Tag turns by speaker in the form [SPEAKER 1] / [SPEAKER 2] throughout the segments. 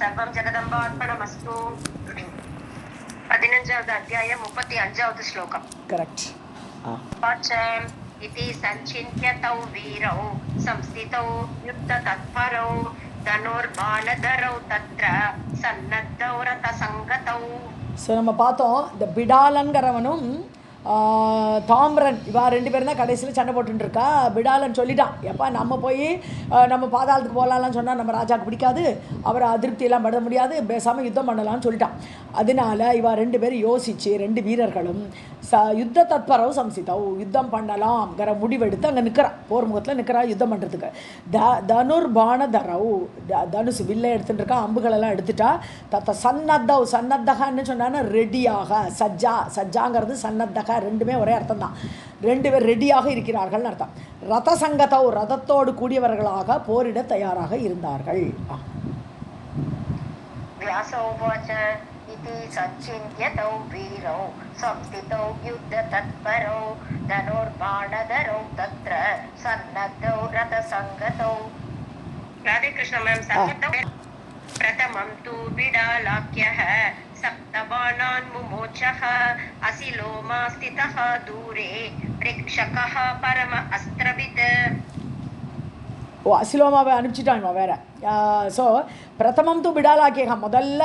[SPEAKER 1] सर्वं जगदम्बार्पणमस्तु 15வது அத்தியாயம் 35வது ஸ்லோகம்.
[SPEAKER 2] கரெக்ட்.
[SPEAKER 1] வாச்சம் இதி சஞ்சின்யதௌ வீரௌ சம்ஸ்திதௌ யுக்ததத்பரௌ தனுர்பாணதரௌ தத்ர சன்னத்தௌ ரதசங்கதௌ.
[SPEAKER 2] ஸோ நம்ம பார்த்தோம் இந்த பிடாலன்கிறவனும் தாம்ரன் இவா ரெண்டு பேரும் தான் கடைசியில் சண்டை போட்டுருக்கா. பிடாலன் சொல்லிட்டான், எப்பா நம்ம போய் நம்ம பாதாளத்துக்கு போகலான்னு சொன்னால் நம்ம ராஜாவுக்கு பிடிக்காது, அவரை அதிருப்தியெல்லாம் பண்ண முடியாது, பேசாமல் யுத்தம் பண்ணலான்னு சொல்லிட்டான். அதனால இவா ரெண்டு பேரும் யோசித்து ரெண்டு வீரர்களும் யுத்த தத்பரவு சம்சிதவு யுத்தம் பண்ணலாம்ங்கிற முடிவெடுத்து அங்கே நிற்கிறான், போர் முகத்தில் நிற்கிறா யுத்தம் பண்ணுறதுக்கு. தனுர்பாணதரவு தனுசு வில்லை எடுத்துகிட்டு இருக்கா, அம்புகளெல்லாம் எடுத்துட்டா. சன்னத்தவ் சன்னத்தகான்னு சொன்னான்னா ரெடியாக, சஜ்ஜாங்கிறது சன்னத்தக ரெண்டுமே ஒரே அர்த்தம் தான். ரெண்டு பேர் ரெடியாக இருக்கிறார்கள் அர்த்தம். ரத சங்கதவ் ரதத்தோடு கூடியவர்களாக போரிட தயாராக இருந்தார்கள்.
[SPEAKER 1] इति सञ्चिन्त्यतौ वीरौ संस्थितौ युद्धतत्परौ धनुर्बाणधरौ तत्र सन्नद्धौ रथसङ्गतौ. राधे कृष्ण मैम. सन्नद्धौ प्रथमं तु बिडालाख्यः सप्तबाणान् मुमोचः असिलोमा स्थितः दूरे प्रेक्षकः परम अस्त्रवित्.
[SPEAKER 2] அசிலோமாவை அனுப்பிச்சிட்டான் வேற. ஸோ பிரதமம் தூ பிடாலாக்கியகம், முதல்ல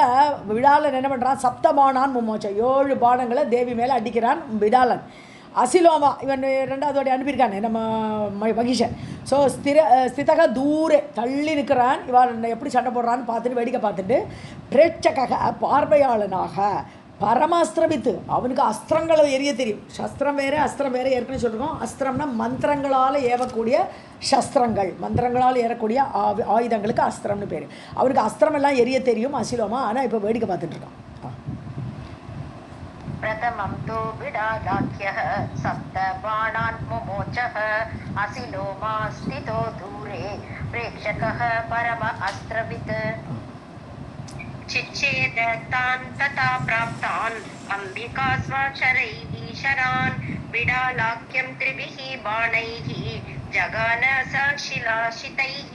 [SPEAKER 2] பிடாலன் என்ன பண்ணுறான், சப்தபானான் மும்மோச்சம் 7 பானங்களை தேவி மேலே அடிக்கிறான் பிடாலன். அசிலோமா இவன் ரெண்டாவது வாட்டி அனுப்பியிருக்கானே நம்ம மகிஷன். ஸோ ஸ்திதக தூரே தள்ளி நிற்கிறான். இவன் எப்படி சண்டை போடுறான்னு பார்த்துட்டு வேடிக்கை பார்த்துட்டு பிரேட்சக பார்வையாளனாக பரமாஸ்திரவித்து அவனுக்கு அஸ்திரங்களை எரிய தெரியும். சஸ்திரம் வேறு அஸ்திரம் வேறு ஏற்கனவே சொல்லிருக்கோம். அஸ்திரம்னா மந்திரங்களால் ஏவக்கூடிய சஸ்திரங்கள், மந்திரங்களால் ஏறக்கூடிய ஆயுதங்களுக்கு அஸ்திரம்னு பேர். அவனுக்கு அஸ்திரம் எல்லாம் எரிய தெரியும் அசிலோமா. ஆனால் இப்போ வேடிக்கை பார்த்துட்டு இருக்கான்.
[SPEAKER 1] प्रथमं तु बिडालाख्यः सप्तबाणान् मुमोचः असिलोमा स्थितो दूरे प्रेक्षकः परम अस्त्रवित्. चिच्छेदतान् तथा प्राप्तान् अम्बिका स्वशरैः शरान् बिडालाख्यं त्रिभिः बाणैः जगान सशिलाशितैः.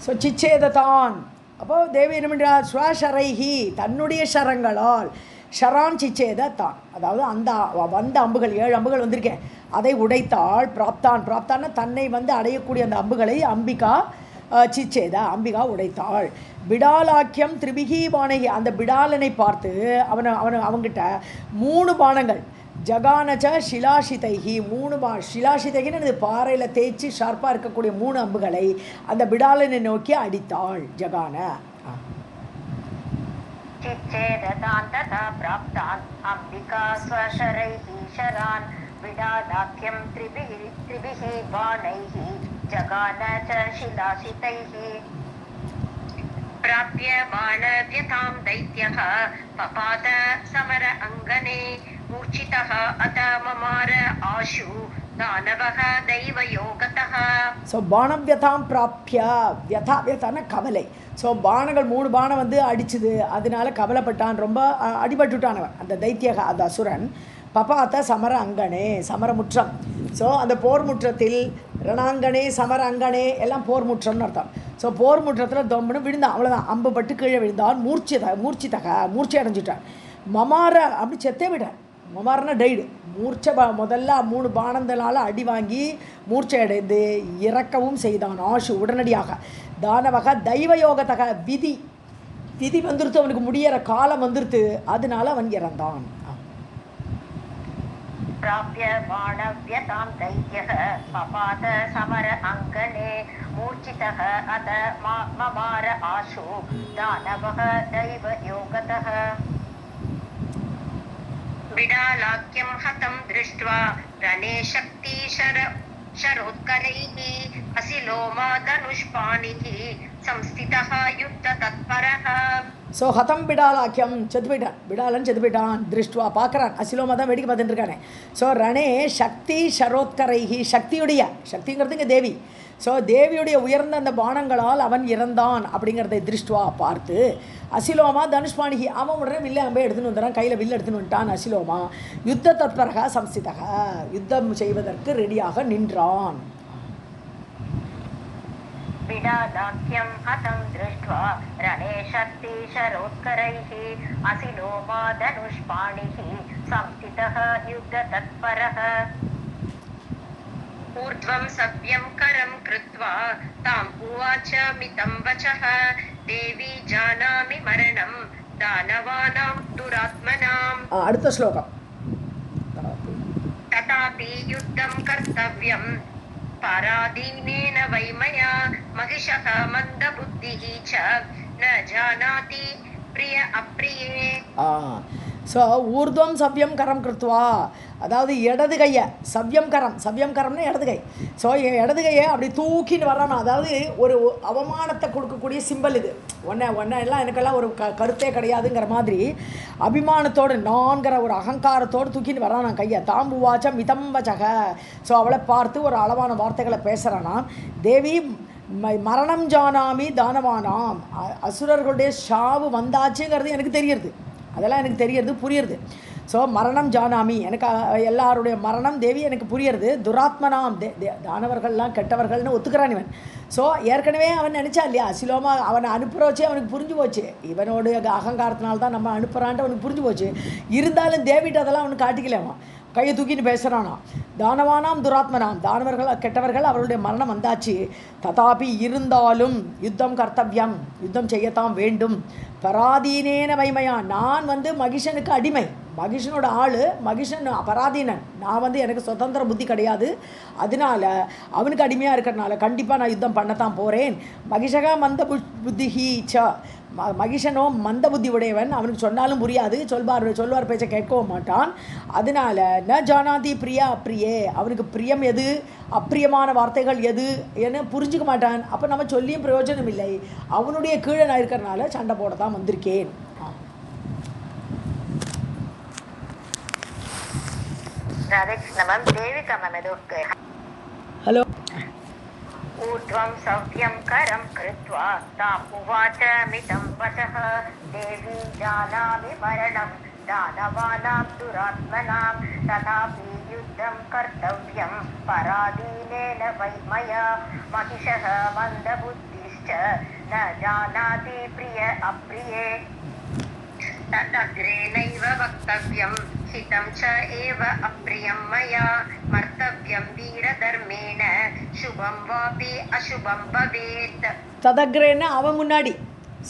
[SPEAKER 2] ஸோ சிச்சேததான் அப்போ தேவி என்ன பண்ணுறா, ஸ்வஷரைஹி தன்னுடைய ஷரங்களால், ஷரான் சிச்சேத தான், அதாவது அந்த வந்த அம்புகள் 7 அம்புகள் வந்திருக்கேன் அதை உடைத்தாள். பிராப்தான்னா தன்னை வந்து அடையக்கூடிய அந்த அம்புகளை அம்பிகா சிச்சேத அம்பிகா உடைத்தாள். பிடாலாக்கியம் திரிபிகி பானகி அந்த பிடாலனை பார்த்து அவங்கிட்ட 3 பானங்கள் ஜகானச்ச ஷிலாஷிதைகி 3 ஷிலாஷிதைகின்னு அது பாறையில் தேய்ச்சி ஷார்ப்பாக இருக்கக்கூடிய 3 அம்புகளை அந்த பிடாலனை நோக்கி அடித்தாள். ஜகான
[SPEAKER 1] चिच्छेदतान् तथा प्राप्तान् अम्बिका स्वशरैः शरान् बिडालाख्यं त्रिभिः बाणैः जगान च शिलाशितैः. प्राप्य बाणव्यथां दैत्यः पपात समर अङ्गने मूर्छितः अत ममार आशु दानवः दैवयोगतः.
[SPEAKER 2] ஸோ பானவ்யதாம் பிராப்ய வியதான கவலை. ஸோ பானங்கள் 3 பானம் வந்து அடிச்சுது, அதனால கவலைப்பட்டான், ரொம்ப அடிபட்டுட்டானவன் அந்த தைத்தியக அந்த அசுரன். பபாத்த சமர அங்கனே சமரமுற்றம். ஸோ அந்த போர் முற்றத்தில் ரணாங்கனே சமர அங்கனே எல்லாம் போர் முற்றம்னு அர்த்தம். ஸோ போர் முற்றத்தில் தொம்புன்னு விழுந்தான், அவ்வளோதான், அம்பு பட்டு கீழே விழுந்தான். மூர்ச்சை அடைஞ்சிட்டான். மமார அப்படி செத்தே விட்டான். மமாரனா டைடு. முதல்ல 3 பானங்களால் அடி வாங்கி மூர்ச்சை அடைந்து இறக்கவும் செய்தான் ஆஷு உடனடியாக. தானவக தெய்வயோகத்தக விதி வந்துருத்து, அவனுக்கு முடியற காலம் வந்துருத்து, அதனால அவன் இறந்தான்.
[SPEAKER 1] प्राप्य बाणव्यतां दैत्यः पपात समर अङ्गने मूर्छितः अत ममार आशु दानवः दैवयोगतः. बिडालाख्यं हतं दृष्ट्वा रणे शक्तिशरोत्करैः असिलोमा धनुष्पाणिः संस्थितः युद्धतत्परः.
[SPEAKER 2] ஸோ ஹதம் பிடாலாக்கியம் செத்து போயிட்டான், பிடாலன் செத்து போயிட்டான். திருஷ்டுவா பார்க்குறான், அசிலோமா தான் வேடிக்கை பார்த்துட்டு இருக்கானே. ஸோ ரணே சக்தி ஷரோத்கரைஹி சக்திங்கிறது இங்கே தேவி. ஸோ தேவியுடைய உயர்ந்த அந்த பானங்களால் அவன் இறந்தான் அப்படிங்கிறதை திருஷ்டுவா பார்த்து அசிலோமா தனுஷ்பாணிகி அவன் உடனே வில்லை அம்பே எடுத்துன்னு வந்துடான், கையில் வில்லை எடுத்துன்னு வந்துட்டான். அசிலோமா யுத்த தத்பரக சம்ஸ்திதக யுத்தம் செய்வதற்கு ரெடியாக நின்றான்.
[SPEAKER 1] बिडालाख्यं हतं दृष्ट्वा रणे शक्तिशरोत्करैः असिलोमादनुष्पाणिः संस्थितः युद्धतत्परः ऊर्ध्वं सव्यं करं कृत्वा ताम् उवाच मितं वचः देवी जानामि मरणं दानवानां दुरात्मनाम्
[SPEAKER 2] அடுத்த ஸ்லோகம்
[SPEAKER 1] तथापि युद्धं कर्तव्यं पराधीनेन वै मया महिषः मन्दबुद्धिः च न जानाति प्रिय अप्रिये
[SPEAKER 2] ஸோ ஊர்துவம் சவ்யம் கரம் கிருத்வா, அதாவது இடது கையை சவ்யம் கரம்னா இடது கை. ஸோ இடது கையை அப்படி தூக்கின்னு வரானா, அதாவது ஒரு அவமானத்தை கொடுக்கக்கூடிய சிம்பல் இது. ஒன்றை எல்லாம் எனக்கெல்லாம் ஒரு கருத்தே கிடையாதுங்கிற மாதிரி அபிமானத்தோடு நான்கிற ஒரு அகங்காரத்தோடு தூக்கின்னு வரானா கையை. தாம்புவாச்ச மிதம் வச்சக. ஸோ அவளை பார்த்து ஒரு அளவான வார்த்தைகளை பேசுகிறானா. தேவி மரணம் ஜானாமி தானவானாம், அசுரர்களுடைய ஷாவு வந்தாச்சுங்கிறது எனக்கு தெரியுது, அதெல்லாம் எனக்கு தெரியறது புரியுறது. ஸோ மரணம் ஜானாமி, எனக்கு எல்லாருடைய மரணம் தேவி எனக்கு புரியுறது. துராத்மனாம், தானவர்கள்லாம் கெட்டவர்கள்னு ஒத்துக்கிறான் இவன். ஸோ ஏற்கனவே அவன் நினச்சா இல்லையா, சிலோமா அவனை அனுப்புகிறோச்சே அவனுக்கு புரிஞ்சு போச்சு, இவனோட அகங்காரத்தினால்தான் நம்ம அனுப்புகிறான்ட்டு அவனுக்கு புரிஞ்சு போச்சு. இருந்தாலும் தேவிட்டு அதெல்லாம் அவனுக்கு காட்டிக்கலாமா, கையை தூக்கின்னு பேசுகிறானா. தானவானாம் துராத்மனாம், தானவர்கள் கெட்டவர்கள் அவர்களுடைய மரணம் வந்தாச்சு. ததாபி இருந்தாலும் யுத்தம் கர்த்தவியம், யுத்தம் செய்யத்தான் வேண்டும். பராதீனேன வைமையா, நான் மகிஷனுக்கு அடிமை, மகிஷனோட ஆள், மகிஷன் பராதீனன், நான் எனக்கு சுதந்திர புத்தி கிடையாது, அதனால அவனுக்கு அடிமையாக இருக்கிறதுனால கண்டிப்பாக நான் யுத்தம் பண்ணத்தான் போகிறேன். மகிஷகா மந்த புத்திஹி ச, மகிஷனோ மந்த புத்தி உடையவன், அவனுக்கு சொன்னாலும் புரியாது, சொல்வார் பேச்சை கேட்கவும் மாட்டான். அதனால ந ஜானாதி பிரியா அப்ரியே, அவனுக்கு பிரியம் எது அப்பிரியமான வார்த்தைகள் எது என புரிஞ்சுக்க மாட்டான். அப்போ நம்ம சொல்லியும் பிரயோஜனம் இல்லை, அவனுடைய கீழே நான் இருக்கிறனால சண்டை போட தான் வந்திருக்கேன். ஹலோ.
[SPEAKER 1] ऊर्ध्वं सव्यं करं कृत्वा ताम् उवाच मितं वचः देवी जानामि मरणं दानवानां दुरात्मनां तथापि युद्धं कर्तव्यं पराधीनेन वै मया महिषः मन्दबुद्धिश्च न जानाति प्रिय अप्रिये तदग्रेणैव वक्तव्यं हितं च एव अप्रियं मया मर्तव्यं वीरधर्मेण शुभं वापि अशुभं भवेत्.
[SPEAKER 2] ததக்ரேன்னா அவன் முன்னாடி.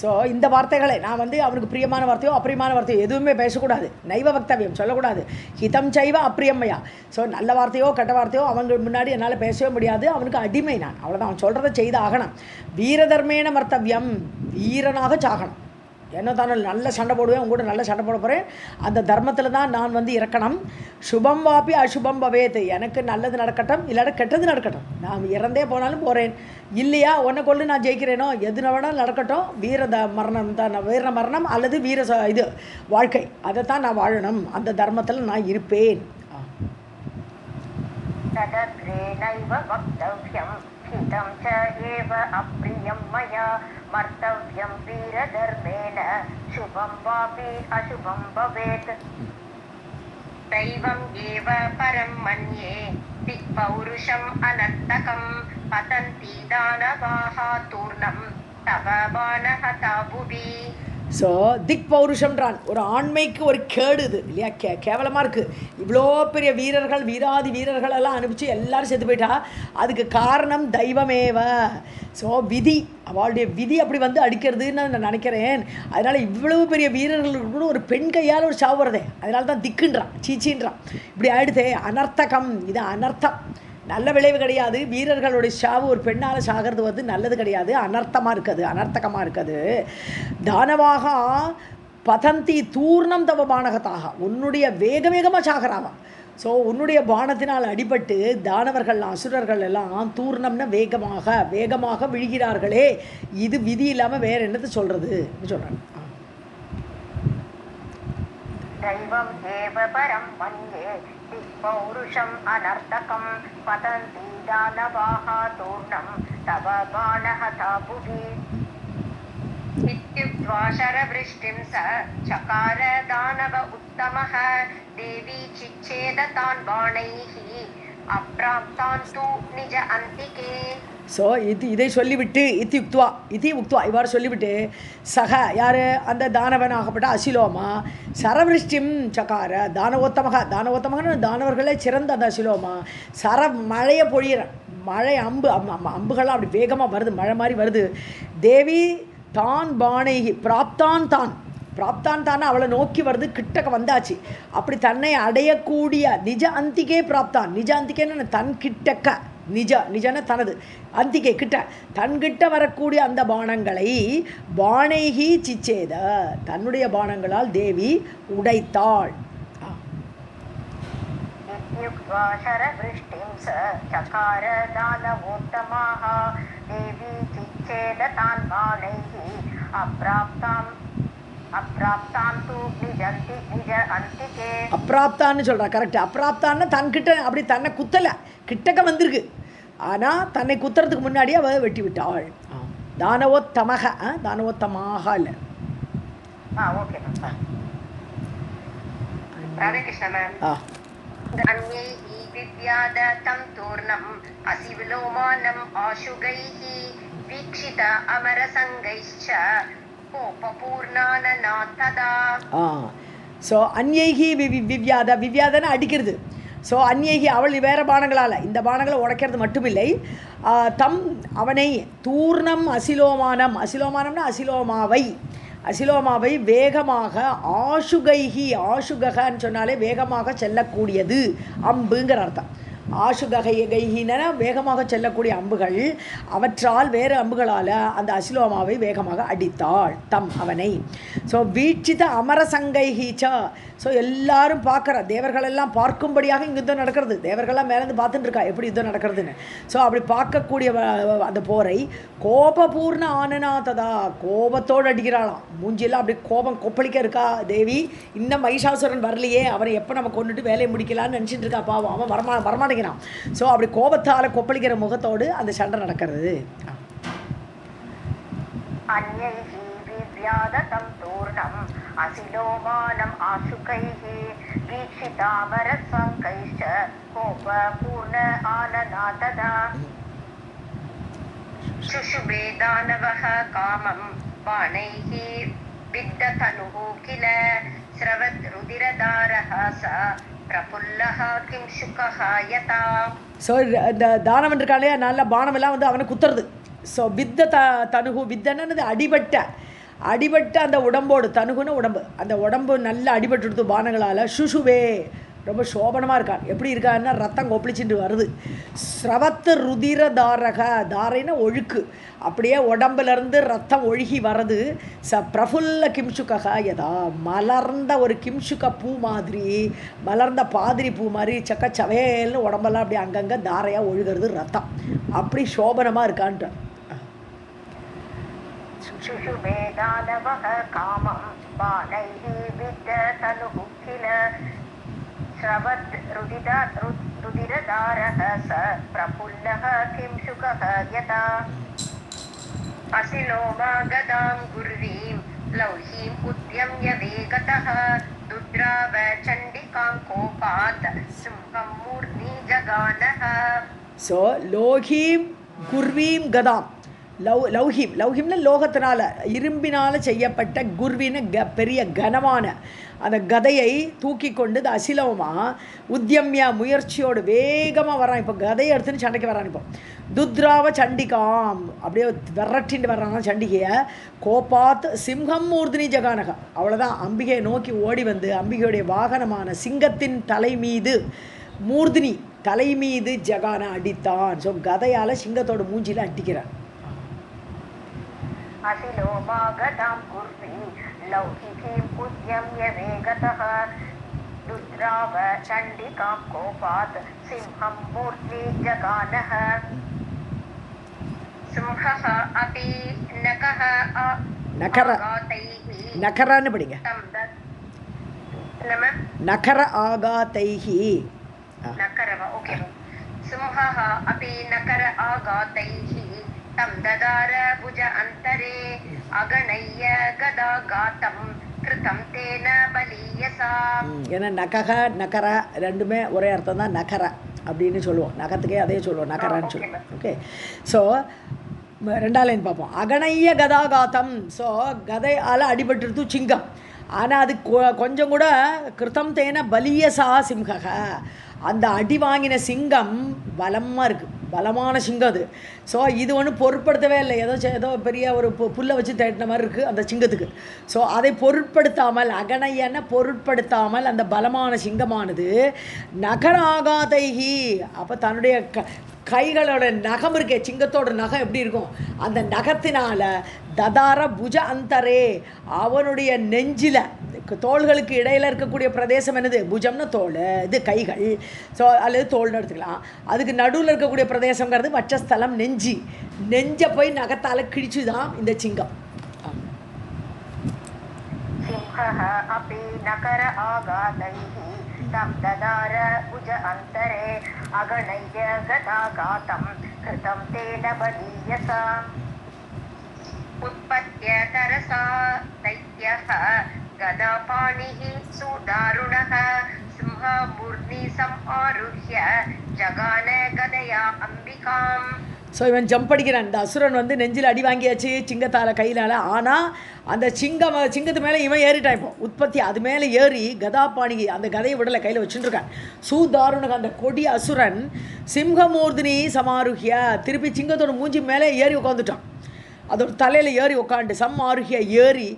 [SPEAKER 2] ஸோ இந்த வார்த்தைகளை நான் அவனுக்கு பிரியமான வார்த்தையோ அப்பிரியமான வார்த்தையோ எதுவுமே பேசக்கூடாது, நைவ வக்தவியம் சொல்லக்கூடாது. ஹிதம் சைவ அப்பிரியம்மையா, ஸோ நல்ல வார்த்தையோ கெட்ட வார்த்தையோ அவங்க முன்னாடி என்னால் பேசவே முடியாது, அவனுக்கு அடிமை நான், அவ்வளோதான். அவன் சொல்கிறத செய்து ஆகணும். வீரதர்மேன மர்த்தவியம், வீரனாக சாகணும். என்ன தானே நல்ல சண்டை போடுவேன், உங்கள்கூட நல்ல சண்டை போட போகிறேன், அந்த தர்மத்தில் தான் நான் இறக்கணும். சுபம் வாப்பி அசுபம் பவேத், எனக்கு நல்லது நடக்கட்டும் இல்லாட்ட கெட்டது நடக்கட்டும், நான் இறந்தே போனாலும் போகிறேன், இல்லையா உன்னை கொண்டு நான் ஜெயிக்கிறேனோ எது வேணாலும் நடக்கட்டும், மரணம் தான், வீர மரணம் அல்லது இது வாழ்க்கை, அதைத்தான் நான் வாழணும், அந்த தர்மத்தில் நான் இருப்பேன்.
[SPEAKER 1] हितं च एव अप्रियं मया मर्तव्यं वीरधर्मेण शुभं वापि अशुभं भवेत्. दैवम् एव परं मन्ये दिक्पौरुषम् अनर्थकं पतन्ति दानवाः तूर्णं तव बाणहता भुवि.
[SPEAKER 2] ஸோ திக் பௌருஷம்ன்றான், ஒரு ஆண்மைக்கு ஒரு கேடு இது இல்லையா, கேவலமாக இருக்குது. இவ்வளோ பெரிய வீரர்கள் வீராதி வீரர்களெல்லாம் அனுப்பிச்சு எல்லோரும் செத்து போயிட்டா, அதுக்கு காரணம் தெய்வமேவ. ஸோ விதி, அவளுடைய விதி அப்படி அடிக்கிறதுன்னு நான் நினைக்கிறேன். அதனால் இவ்வளவு பெரிய வீரர்களுக்கு கூட ஒரு பெண் கையால் ஒரு சாவு வருதே, அதனால தான் திக்குன்றான், சீச்சின்றான். இப்படி ஆயிடுதே, அனர்த்தகம், இது அனர்த்தம், நல்ல விளைவு கிடையாது. வீரர்களுடைய சாவு ஒரு பெண்ணால் சாகிறது நல்லது கிடையாது, அனர்த்தமாக இருக்குது, அனர்த்தகமாக இருக்குது. தானவாக பதந்தி தூர்ணம் தவ பானகத்தாக, உன்னுடைய வேகமாக சாகிறாவா. ஸோ உன்னுடைய பானத்தினால் அடிபட்டு தானவர்கள் அசுரர்கள் எல்லாம் தூர்ணம்னா வேகமாக விழுகிறார்களே, இது விதி இல்லாமல் வேறு என்னது சொல்கிறது சொல்கிறாங்க.
[SPEAKER 1] दैवम् एव परं मन्ये दिक्पौरुषम् अनर्थकं पतन्ति दानवाः तूर्णं तव बाणहता भुवि. इत्युक्त्वा शरवृष्टिं स चकार दानव उत्तमः देवी चिच्छेद तान् बाणैः अप्राप्तान् तु निज अन्तिके.
[SPEAKER 2] ஸோ இதை சொல்லிவிட்டு இத்தி உக்துவா இவ்வாறு சொல்லிவிட்டு சக யார் அந்த தானவன் ஆகப்பட்ட அசிலோமா சரவிருஷ்டிம் சகார தானவோத்தமகன்னு தானவர்களே சிறந்த அந்த அசிலோமா மழையை பொழியிற மழை அம்புகள்லாம் அப்படி வேகமாக வருது, மழை மாதிரி வருது. தேவி தான் பானைகி பிராப்தான் தானே அவளை நோக்கி வருது, கிட்டக்க வந்தாச்சு. அப்படி தன்னை அடையக்கூடிய நிஜ அந்திகே பிராப்தான், நிஜ அந்திகேன்னு தன் கிட்டக்க, நிஜன தனது அந்திகை கிட்ட தன்கிட்ட வரக்கூடிய அந்த பானங்களை பானைகி சிச்சேத தன்னுடைய பானங்களால் தேவி உடைத்தாள். அப்ராப்தான்னு சொல்கிறா, கரெக்ட். அப்ராப்தான்னு தன்கிட்ட அப்படி தன்னை குத்தலை, கிட்டக்க வந்திருக்கு, ஆனால் தன்னை குத்துறதுக்கு முன்னாடியே அவள் வெட்டி விட்டாள். தானவோத்தமாக இல்லை. ஸோ அந்யைகி விவ்யாதன அடிக்கிறது. ஸோ அந்யைகி அவள் வேறு பானங்களால் இந்த பானங்களை உடைக்கிறது மட்டுமில்லை, அவனை தூர்ணம் அசிலோமானம்னா அசிலோமாவை வேகமாக ஆசுகன்னு சொன்னாலே வேகமாக செல்லக்கூடியது அம்புங்கிற அர்த்தம். ஆசுகைகின வேகமாக செல்லக்கூடிய அம்புகள், அவற்றால் வேறு அம்புகளால் அந்த அசிலோமாவை வேகமாக அடித்தாள் அவனை. ஸோ வீட்சித அமரசங்கைஹீச்சா, ஸோ எல்லாரும் பார்க்குற தேவர்களெல்லாம் பார்க்கும்படியாக இங்கே யுத்தம் நடக்கிறது. தேவர்கள்லாம் மேலேருந்து பார்த்துட்டு இருக்கா எப்படி யுத்தம் நடக்கிறதுன்னு. ஸோ அப்படி பார்க்கக்கூடிய அந்த போரை கோபபூர்ண ஆனனாததா கோபத்தோடு அடிக்கிறாளாம். மூஞ்சியெல்லாம் அப்படி கோபம் கொப்பளிக்க இருக்கா தேவி. இன்னும் மகிஷாசுரன் வரலையே, அவனை எப்போ நம்ம கொண்டுட்டு வேலையை முடிக்கலான்னு நினச்சிட்டு இருக்கா பாவம். அவன் வரமாட்டேங்கிறான். ஸோ அப்படி கோபத்தால் கொப்பளிக்கிற முகத்தோடு அந்த சண்டை நடக்கிறது.
[SPEAKER 1] அசிலோமானம் ஆசுகைஹ வீக்ஷிதாமரசங்கைஷ கோபபூர்ண ஆனநாததா சுஷுபே தானவஹ காமம் பாணைஹ வித்ததனுஹ கில ஸ்ரவத் ருதிரதாரஹ ச பிரபுல்லஹ கிம்சுகஹ யதா.
[SPEAKER 2] ஸோ இந்த தானவன் இருக்கானே நல்ல பானமெல்லாம் வந்து அவனை குத்துறது. ஸோ தனுகு வித்தன்னு அடிபட்ட அந்த உடம்போடு, தனுகுன்னு உடம்பு, அந்த உடம்பு நல்லா அடிபட்டு பானங்களால் சுஷுவே ரொம்ப சோபனமாக இருக்கான். எப்படி இருக்கான்னா ரத்தம் கொப்பளிச்சுட்டு வருது. ஸ்ரவத்து ருதிர தாரைன்னா ஒழுக்கு, அப்படியே உடம்புலேருந்து ரத்தம் ஒழுகி வர்றது. பிரபுல்ல கிம்சுகா யதா மலர்ந்த ஒரு கிம்சுக பூ மாதிரி, மலர்ந்த பாதிரி பூ மாதிரி சவேல்னு உடம்பெல்லாம் அப்படி அங்கங்கே தாரையாக ஒழுகிறது ரத்தம். அப்படி சோபனமாக இருக்கான்ட்டு.
[SPEAKER 1] சுஷுபேதானவஹ காமம் பாணைஹ வித்ததனுஹ கில ஸ்ரவத் ருதிரதாரஹ ச பிரபுல்லஹ கிம்சுகஹ யதா அசிலோமா கதாம் குர்வீம் லௌஹீம் உத்யம்ய வேகதஹ துத்ராவ சண்டிகாம் கோபாத் சிம்ஹம் மூர்த்தி ஜகானஹ.
[SPEAKER 2] ஸோ லோஹீம் குர்வீம் கதாம், லௌஹிம்னா லோகத்தினால இரும்பினால் செய்யப்பட்ட, குர்வின்னு பெரிய கனமான அந்த கதையை தூக்கி கொண்டு இந்த அசிலவமா உத்தியம்யா முயற்சியோடு வேகமாக வரான். இப்போ கதையை எடுத்துன்னு சண்டைக்கு வரான். இப்போ துத்ராவ சண்டிகாம் அப்படியே விரட்டின்னு வர்றாங்க சண்டிகையை. கோபாத் சிம்ஹம் மூர்த்தினி ஜகானகா, அவ்வளோதான் அம்பிகையை நோக்கி ஓடி வந்து அம்பிகையுடைய வாகனமான சிங்கத்தின் தலை மீது மூர்த்தினி தலை மீது ஜகான அடித்தான். ஸோ கதையால் சிங்கத்தோட மூஞ்சியில் அடிக்கிறான்.
[SPEAKER 1] அசிலோமா கதாம் குர்வி லௌகிகீம் உத்யம்ய வேகதஹ துத்ராவ சண்டிகாம் கோபாத் சிம்ஹம் மூர்த்தி ஜகானஹ. சிம்ஹஹ அபி
[SPEAKER 2] நகரான்னு படிங்க. நகர ஆகாதைஹி
[SPEAKER 1] நகரவா ஓகே. சிம்ஹஹ அபி நகர ஆகாதைஹி தம் ததார புஜ அந்தரே அகணைய கதா காத்தம் கிருதம் தேன பலியசா.
[SPEAKER 2] ஏன்னா நகர ரெண்டுமே ஒரே அர்த்தம் தான். நகர அப்படின்னு சொல்லுவோம். நகத்துக்கே அதே சொல்லுவோம், நகரான்னு சொல்லுவோம். ஓகே, ஸோ 2வது லைன் பார்ப்போம். அகணைய கதாகாத்தம். ஸோ கதையால் அடிபட்டுருது சிங்கம். ஆனால் அது கொஞ்சம் கூட கிருத்தம் தேன பலியசா சிம்ஹக. அந்த அடி வாங்கின சிங்கம் பலமாக இருக்குது, பலமான சிங்கம் அது. ஸோ இது ஒன்றும் பொருட்படுத்தவே இல்லை, ஏதோ பெரிய ஒரு புல்லை வச்சு தேட்டின மாதிரி இருக்குது அந்த சிங்கத்துக்கு. ஸோ அதை பொருட்படுத்தாமல், அகணையன பொருட்படுத்தாமல் அந்த பலமான சிங்கமானது நகராகாதைகி, அப்போ தன்னுடைய கைகளோட நகம் இருக்கே, சிங்கத்தோட நகம் எப்படி இருக்கும், அந்த நகத்தினால ததார புஜ அந்தரே, அவனுடைய நெஞ்சில், தோள்களுக்கு இடையில் இருக்கக்கூடிய பிரதேசம் என்னது, புஜம்னு தோல், இது கைகள். ஸோ அல்லது தோல்னு எடுத்துக்கலாம். அதுக்கு நடுவில் இருக்கக்கூடிய பிரதேசங்கிறது வட்சஸ்தலம், நெஞ்சை போய் நகத்தால் கிழிச்சு தான் இந்த சிங்கம்.
[SPEAKER 1] சிம்ஹः अपि नकर आघातैः तं ददार भुज अन्तरे अगणय्य गदाघातं कृतं तेन बलीयसा उत्पत्य तरसा दैत्यः गदापाणिः सुदारुणः सिंहमूर्ध्नि समारुह्य जगान गदया अम्बिकाम्.
[SPEAKER 2] ஸோ இவன் ஜம்ப் அடிக்கிறான். இந்த அசுரன் வந்து நெஞ்சில் அடி வாங்கியாச்சு சிங்கத்தால், கையினால். ஆனால் அந்த சிங்கத்து மேலே இவன் ஏறிட்டான். இப்போ உற்பத்தி அது மேலே ஏறி கதாபாணிகி, அந்த கதையை விடலை, கையில் வச்சுட்டுருக்கான். சூதாருணக, அந்த கொடிய அசுரன் சிம்ஹமூர்தினி சமாருஹிய, திருப்பி சிங்கத்தோட மூஞ்சி மேலே ஏறி உட்காந்துட்டான். அதோட தலையில் ஏறி உட்காந்து சமாருஹிய ஏறி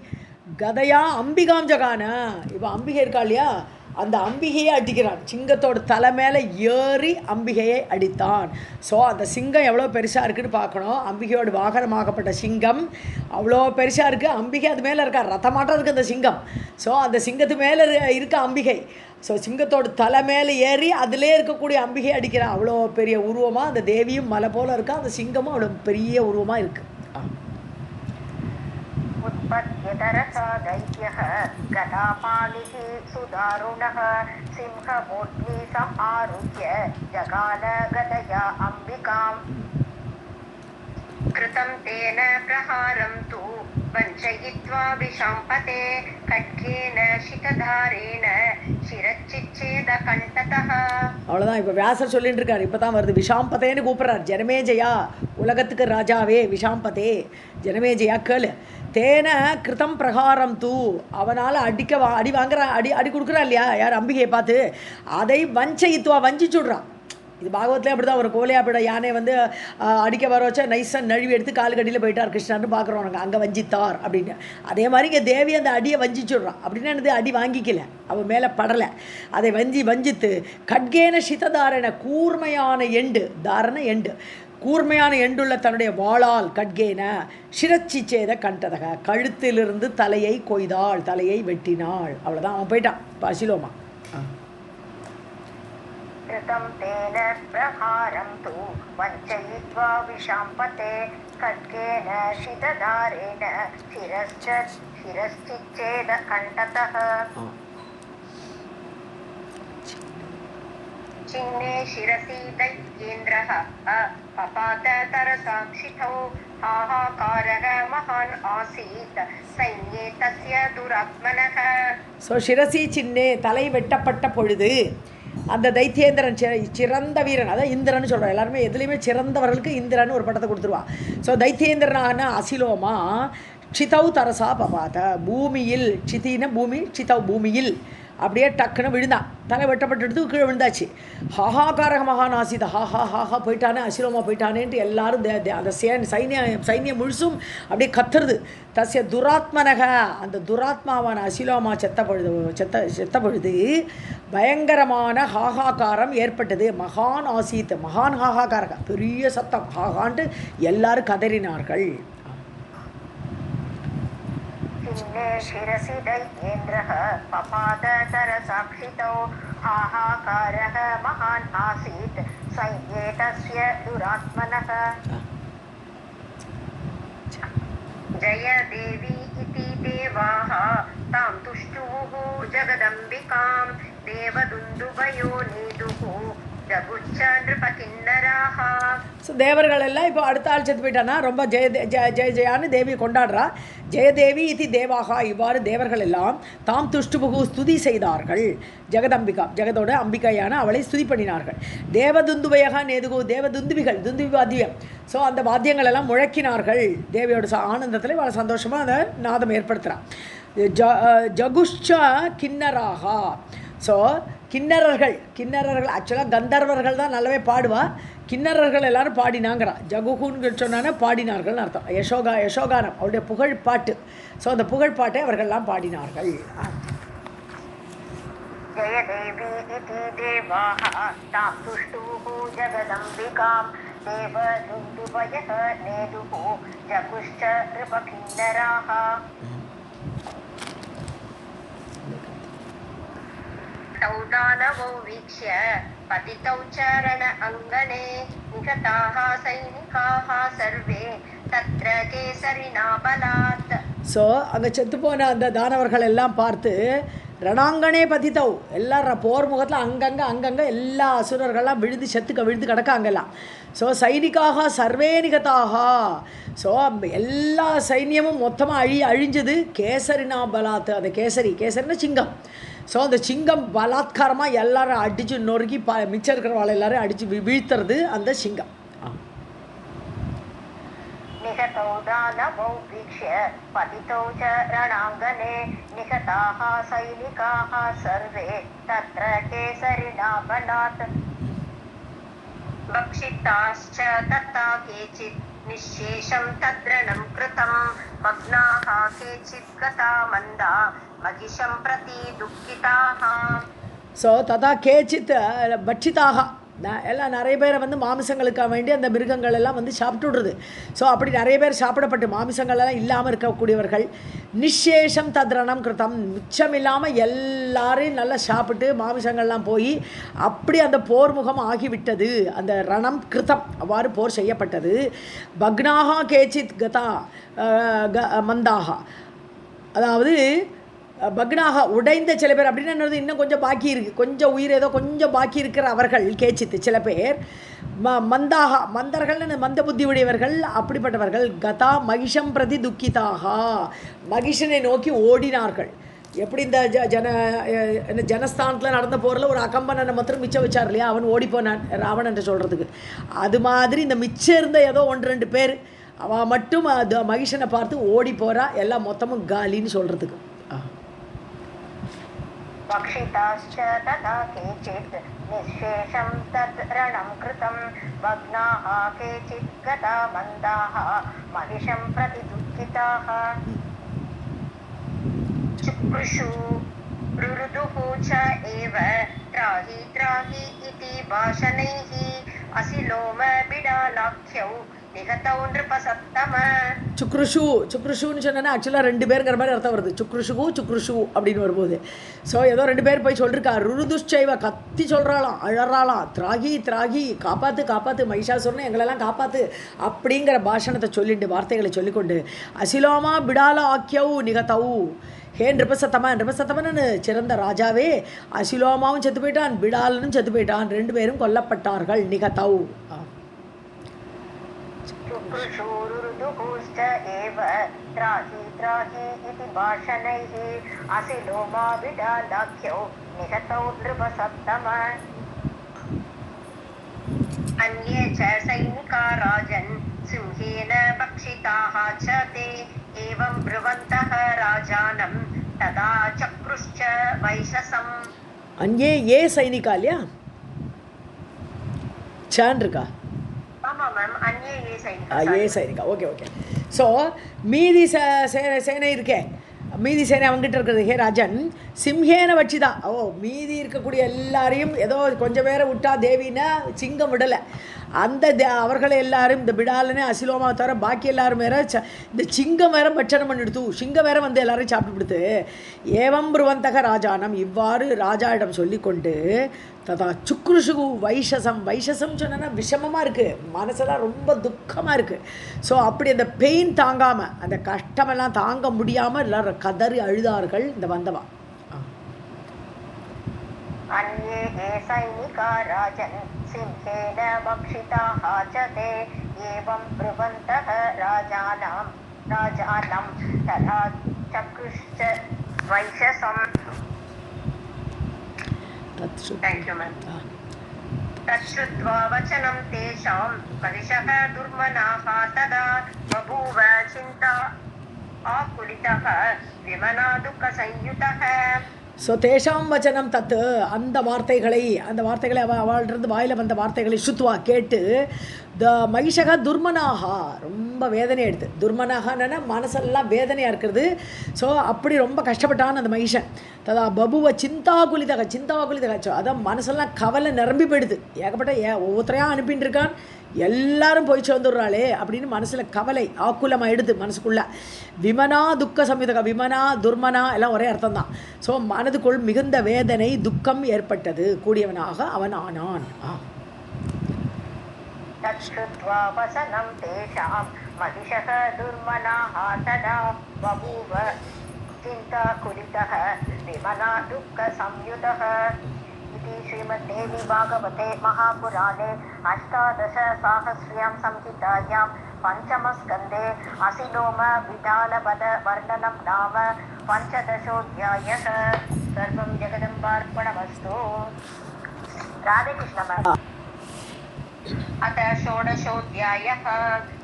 [SPEAKER 2] கதையா அம்பிகாம் ஜகான, இப்போ அம்பிகை இருக்கா இல்லையா, அந்த அம்பிகையை அடிக்கிறான். சிங்கத்தோட தலை மேலே ஏறி அம்பிகையை அடித்தான். ஸோ அந்த சிங்கம் எவ்வளோ பெருசாக இருக்குதுன்னு பார்க்கணும். அம்பிகையோட வாகனமாகப்பட்ட சிங்கம் அவ்வளோ பெருசாக இருக்குது. அம்பிகை அது மேலே இருக்கா, ரத்தமாட்டம் இருக்குது அந்த சிங்கம். ஸோ அந்த சிங்கத்து மேலே இருக்க அம்பிகை, ஸோ சிங்கத்தோட தலை மேலே ஏறி அதிலே இருக்கக்கூடிய அம்பிகை அடிக்கிறான். அவ்வளோ பெரிய உருவமாக அந்த தேவியும் மலை போல் இருக்கா, அந்த சிங்கமும் அவ்வளோ பெரிய உருவமாக இருக்குது.
[SPEAKER 1] उत्पत्त्यतरसा दैत्यः गदापाणिः सुदारुणः सिंहमूर्ध्नि समारुह्य जगान गदया अम्बिकाम्. कृतं तेन प्रहारं तु वञ्चयित्वा विशाम्पते खड्गेन शिखधारेण शिरच्चिच्छेद कण्ठतः.
[SPEAKER 2] அவ்வளோதான். இப்போ வியாசர் சொல்லிட்டு இருக்காரு, இப்போ தான் வருது. விஷாம்பதேன்னு கூப்பிட்றார். ஜனமேஜயா, உலகத்துக்கு ராஜாவே, விஷாம்பதே, ஜனமேஜயா கேளு. தேன கிருத்தம் பிரகாரம் தூ, அவனால் அடி வாங்குறான், அடி கொடுக்குறான் இல்லையா, யார், அம்பிகையை பார்த்து. அதை வஞ்சயித்துவா, வஞ்சிச்சுடுறான். இது பாகவத்தில் அப்படி தான் ஒரு கோலையாப்பிட யானை வந்து அடிக்க வர வச்சா நைஸாக நழுவி எடுத்து காலு கடியில் போயிட்டார் கிருஷ்ணான்னு பார்க்குறோம் நாங்கள், அங்கே வஞ்சித்தார் அப்படின்னு. அதே மாதிரி இங்கே தேவி அந்த அடியை வஞ்சிச்சுடுறான். அப்படின்னா என்னது, அடி வாங்கிக்கல, அவன் மேலே படலை, அதை வஞ்சித்து கட்கேன சிததாரண, கூர்மையான எண்டு, தாரண எண்டு, கூர்மையான எண்டுள்ள தன்னுடைய வாளால் கட்கேன சிரச்சிச்சேத கண்டதக, கழுத்திலிருந்து தலையை கொய்தாள், தலையை வெட்டினாள். அவ்வளோதான், அவன் போயிட்டான். அசிலோமா.
[SPEAKER 1] कृतं तेन प्रहारं तु वञ्चयित्वा विशाम्पते खड्गेन शितधारेण शिरश्चिच्छेद कण्ठतः. चिह्ने शिरसि दैत्येन्द्रः पपात तरसाक्षितौ हाहाकारः महान् आसीत् सैन्ये तस्य दुरात्मनः.
[SPEAKER 2] ஸோ சிரசி சின்னே, தலை வெட்டப்பட்ட பொழுது அந்த தைத்தியேந்திரன், சிறந்த வீரன், அதான் இந்திரன்னு சொல்கிறோம். எல்லாருமே எதுலேயுமே சிறந்தவர்களுக்கு இந்திரன்னு ஒரு பட்டத்தை கொடுத்துருவா. ஸோ தைத்தியேந்திரனான அசிலோமா சிதௌ தரசா பபாத, பூமியில், சித்தின பூமி, சிதவ் பூமியில் அப்படியே டக்குன்னு விழுந்தான். தலை வெட்டப்பட்டு கீழே விழுந்தாச்சு. ஹாஹாக்காரக மகாநாசித, ஹாஹா போயிட்டானே, அசிலோமா போயிட்டானேன்ட்டு எல்லாரும் அந்த சைன்யம் முழுசும் அப்படியே கத்துறது. தஸ்ய துராத்மனக, அந்த துராத்மாவான அசிலோமா செத்த பொழுது பயங்கரமான ஹாஹாக்காரம் ஏற்பட்டது. மகான் ஆசீத், மகான் ஹாஹாக்காரக, பெரிய சத்தம், ஹாஹான்ட்டு எல்லாரும் கதறினார்கள்.
[SPEAKER 1] चिह्ने शिरसि दैत्येन्द्रः पपात तरसाक्षितौ हाहाकारः महान् आसीत् सैन्ये तस्य दुरात्मनः. जय देवी इति देवाः तां तुष्टुः जगदम्बिकां देवदुन्दुभयो नीदुः जगुच्च नृपकिन्नराः
[SPEAKER 2] ஸோ தேவர்கள் எல்லாம் இப்போ அடுத்த ஆள் செத்து போயிட்டானா ரொம்ப ஜெய ஜெயான்னு தேவியை கொண்டாடுறா. ஜெயதேவி இது தேவாகா, இவ்வாறு தேவர்கள் எல்லாம் தாம் துஷ்டுபுகு ஸ்துதி செய்தார்கள். ஜெகதம்பிகா, ஜெகதோட அம்பிகையான அவளை ஸ்துதி பண்ணினார்கள். தேவதுந்துபயகா நேதுகு, தேவதுந்துபிகள், துந்துபி வாத்தியம். ஸோ அந்த வாத்தியங்கள் எல்லாம் முழக்கினார்கள். தேவியோட ஆனந்தத்தில் இவ்வளோ சந்தோஷமாக அந்த நாதம் ஏற்படுத்துகிறான். ஜகுஷ்ச கிண்ணராகா. ஸோ கிண்ணறர்கள் ஆக்சுவலாக கந்தர்வர்கள் தான் நல்லாவே பாடுவா. கிண்ணறர்கள் எல்லாரும் பாடினாங்கிறான். ஜகுகுன்னு சொன்னானே பாடினார்கள்னு அர்த்தம். யசோகானம் அவருடைய புகழ் பாட்டு. ஸோ அந்த புகழ் பாட்டை அவர்கள்லாம் பாடினார்கள்.
[SPEAKER 1] ஜெயதேவி இதி தேவாः தாं துஷ்டுः ஜகதம்பிகாம் தேவதுந்துபயः நேதுः ஜகுஷ்ச ரிபகிண்ணராः. तौ दानवौ वीक्ष्य पतितौ चरण अङ्गने निहताः सैनिकाः सर्वे तत्र केसरिना बलात्.
[SPEAKER 2] ஸோ அங்கே செத்துப்போன அந்த தானவர்கள் எல்லாம் பார்த்து ரணாங்கனே பதித்தவ், எல்லாரும் போர் முகத்தில் அங்கங்கே எல்லா அசுரர்கள்லாம் விழுந்து கிடக்காங்கெல்லாம். ஸோ சைனிக்காக சர்வே நிகதாக. ஸோ எல்லா சைன்யமும் மொத்தமாக அழிஞ்சது கேசரினா பலாத்து. அந்த கேசரினா சிங்கம். ஸோ அந்த சிங்கம் பலாத்காரமாக எல்லாரும் அடித்து நொறுக்கி மிச்சம் இருக்கிறவாள் எல்லாரும் அடித்து வீழ்த்துறது அந்த சிங்கம்.
[SPEAKER 1] निहतौ दानवौ वीक्ष्य पतितौ च रणाङ्गने निहताः सैनिकाः सर्वे तत्र केसरिना बलात्. भक्षिताश्च तथा केचित् निःशेषं तद्रणं कृतं मग्नाः केचित् गता मन्दा महिषं प्रति दुःखिताः.
[SPEAKER 2] ஸோ ததா கேச்சித் பட்சிதாக, எல்லாம் நிறைய பேரை மாமிசங்களுக்காக வேண்டி அந்த மிருகங்கள் எல்லாம் சாப்பிட்டு விடுறது. ஸோ அப்படி நிறைய பேர் சாப்பிடப்பட்டு மாமிசங்கள்லாம் இல்லாமல் இருக்கக்கூடியவர்கள். நிஷேஷம் தத்ரணம் கிருத்தம், மிச்சம் இல்லாமல் எல்லாரையும் நல்லா சாப்பிட்டு மாமிசங்கள்லாம் போய் அப்படி அந்த போர் முகம் ஆகிவிட்டது. அந்த ரணம் கிருத்தம், அவ்வாறு போர் செய்யப்பட்டது. பக்னாகா கேச்சித் கதா மந்தாகா, அதாவது பக்னாக உடைந்த சில பேர் அப்படின்னு என்னது, இன்னும் கொஞ்சம் பாக்கி இருக்குது, கொஞ்சம் உயிர் ஏதோ கொஞ்சம் பாக்கி இருக்கிற அவர்கள் கேச்சித்து சில பேர். மந்தாக, மந்தர்கள்னு மந்த புத்தி உடையவர்கள், அப்படிப்பட்டவர்கள். கதா மகிஷம் பிரதி துக்கிதாக, மகிஷனை நோக்கி ஓடினார்கள். எப்படி இந்த ஜனஸ்தானத்தில் நடந்த போரில் ஒரு அகம்பனனை மாத்திரம் மிச்சம் வச்சார் இல்லையா, அவன் ஓடிப்போனான் ராவணன் என்று சொல்கிறதுக்கு. அது மாதிரி இந்த மிச்சம் இருந்த ஏதோ 1-2 பேர் அவன் மட்டும் அது மகிஷனை பார்த்து ஓடி போகிறா, எல்லாம் மொத்தமும் காலின்னு சொல்கிறதுக்கு.
[SPEAKER 1] भक्षिताश्च तथा केचित् निःशेषं तत् रणं कृतं भग्नाः केचित् गता मन्दाः महिषं प्रति दुःखिताः. चुक्रुषु रुरुदुः च एव त्राहि त्राहि इति भाषणैः असिलोम बिडालाख्यौ निहतौ नृपसत्तम.
[SPEAKER 2] சுக்ருஷுன்னு சொன்னா ஆக்சுவலாக 2 பேருங்கிற மாதிரி அர்த்தம் வருது. சுக்ருஷு அப்படின்னு வரும்போது ஸோ ஏதோ 2 பேர் போய் சொல்லிருக்கா. ருருதுஷ்சைவ கத்தி சொல்கிறாளாம், அழறாளாம், திராகி காப்பாற்று மகிஷாசுரனை எங்களெல்லாம் காப்பாற்று அப்படிங்கிற பாஷணத்தை சொல்லிட்டு வார்த்தைகளை சொல்லிக்கொண்டு அசிலோமா பிடால ஆக்கியவு நிகத்தவு, ஹே நிருபசத்தமன்னு சிறந்த ராஜாவே, அசிலோமாவும் செத்து போயிட்டான், பிடாலனும் செத்து போயிட்டான், 2 பேரும் கொல்லப்பட்டார்கள். நிகத்தவு
[SPEAKER 1] शुक्रुषूरुदुःश्च एव त्राहि इति भाषणैः असिलोमा बिडालाख्यौ निहतौ नृपसत्तम. अन्ये च सैनिका राजन् सिंहेन भक्षिताः च ते एवं ब्रुवन्तः राजानं तदा चक्रुश्च वैशसम्.
[SPEAKER 2] अन्ये ये सैनिका இல்லையா, சான் இருக்கா? ஏ சைனிகா, ஓகே. ஸோ மீதி சேனை இருக்கே, மீதி சேனை அவங்ககிட்ட இருக்கிறது. ஹே ராஜன் சிம்ஹேன வச்சுதா, மீதி இருக்கக்கூடிய எல்லாரையும் ஏதோ கொஞ்சம் பேரை விட்டா தேவின்னா சிங்கம் விடலை. அந்த அவர்களை எல்லாரும் இந்த பிடாலனே அசிலோமா தவிர பாக்கி எல்லாரும் வேற இந்த சிங்கம் வேற பட்சணம் பண்ணிடுத்து, சிங்கம் வேற எல்லாரையும் சாப்பிட்டு விடுத்து. ஏவம் புருவந்தக ராஜானம், இவ்வாறு ராஜாவிடம் சொல்லிக்கொண்டு ததா சுக்ருஷுகு வைஷசம் சொன்னா விஷமமாக இருக்குது, மனசெல்லாம் ரொம்ப துக்கமாக இருக்குது. ஸோ அப்படி அந்த பெயின் தாங்காமல், அந்த கஷ்டமெல்லாம் தாங்க முடியாமல் எல்லாரும் கதறி அழுதார்கள் இந்த வந்தவா.
[SPEAKER 1] अन्ये ये सैनिका राजन् सिंहेन भक्षिताः च ते एवं ब्रुवन्तः राजानं तथा चक्रुश्च वैशसम्. Thank you, ma'am. तच्छ्रुत्वा वचनं तेषां महिषः दुर्मनाः तदा बभूव चिन्ता आकुलितः विमना दुःखसंयुतः.
[SPEAKER 2] ஸோ தேஷாம் வச்சனம் தத்து அந்த வார்த்தைகளை அவளிருந்து வாயில் வந்த வார்த்தைகளை சுத்துவா கேட்டு த மகிஷக துர்மனாகா ரொம்ப வேதனை எடுத்து துர்மனாகனா மனசெல்லாம் வேதனையாக இருக்கிறது. ஸோ அப்படி ரொம்ப கஷ்டப்பட்டான் அந்த மகிஷன். ததா பபுவ சிந்தாகுலிதக அதான் மனசெல்லாம் கவலை நிரம்பி போயிடுது. ஏகப்பட்ட ஒவ்வொருத்தரையாக அனுப்பின்னு இருக்கான், எல்லாரும் போய் சேர்ந்துடுறாளே அப்படின்னு மனசில் கவலை ஆக்குலமாயிடுது மனசுக்குள்ளே. விமனா துக்க சம்யுதக, விமனா துர்மனா எல்லாம் ஒரே அர்த்தம் தான். ஸோ மனதுக்குள் மிகுந்த வேதனை துக்கம் ஏற்பட்டது, கூடியவனாக அவன் ஆனான்.
[SPEAKER 1] तच्छ्रुत्वा वसनं तेषां महिषः दुर्मनाः तदा बभूव चिन्ताकुलितः विमना दुःखसंयुतः. इति श्रीमद्देवी भागवते महापुराणे अष्टादशसाहस्र्यां संहितायां पञ्चमस्कन्धे असिलोम विधानपद वर्णनं नाम पञ्चदशोऽध्यायः. सर्वं जगदम्बार्पणमस्तु. राधे कृष्ण. अथ षोडशोऽध्यायः.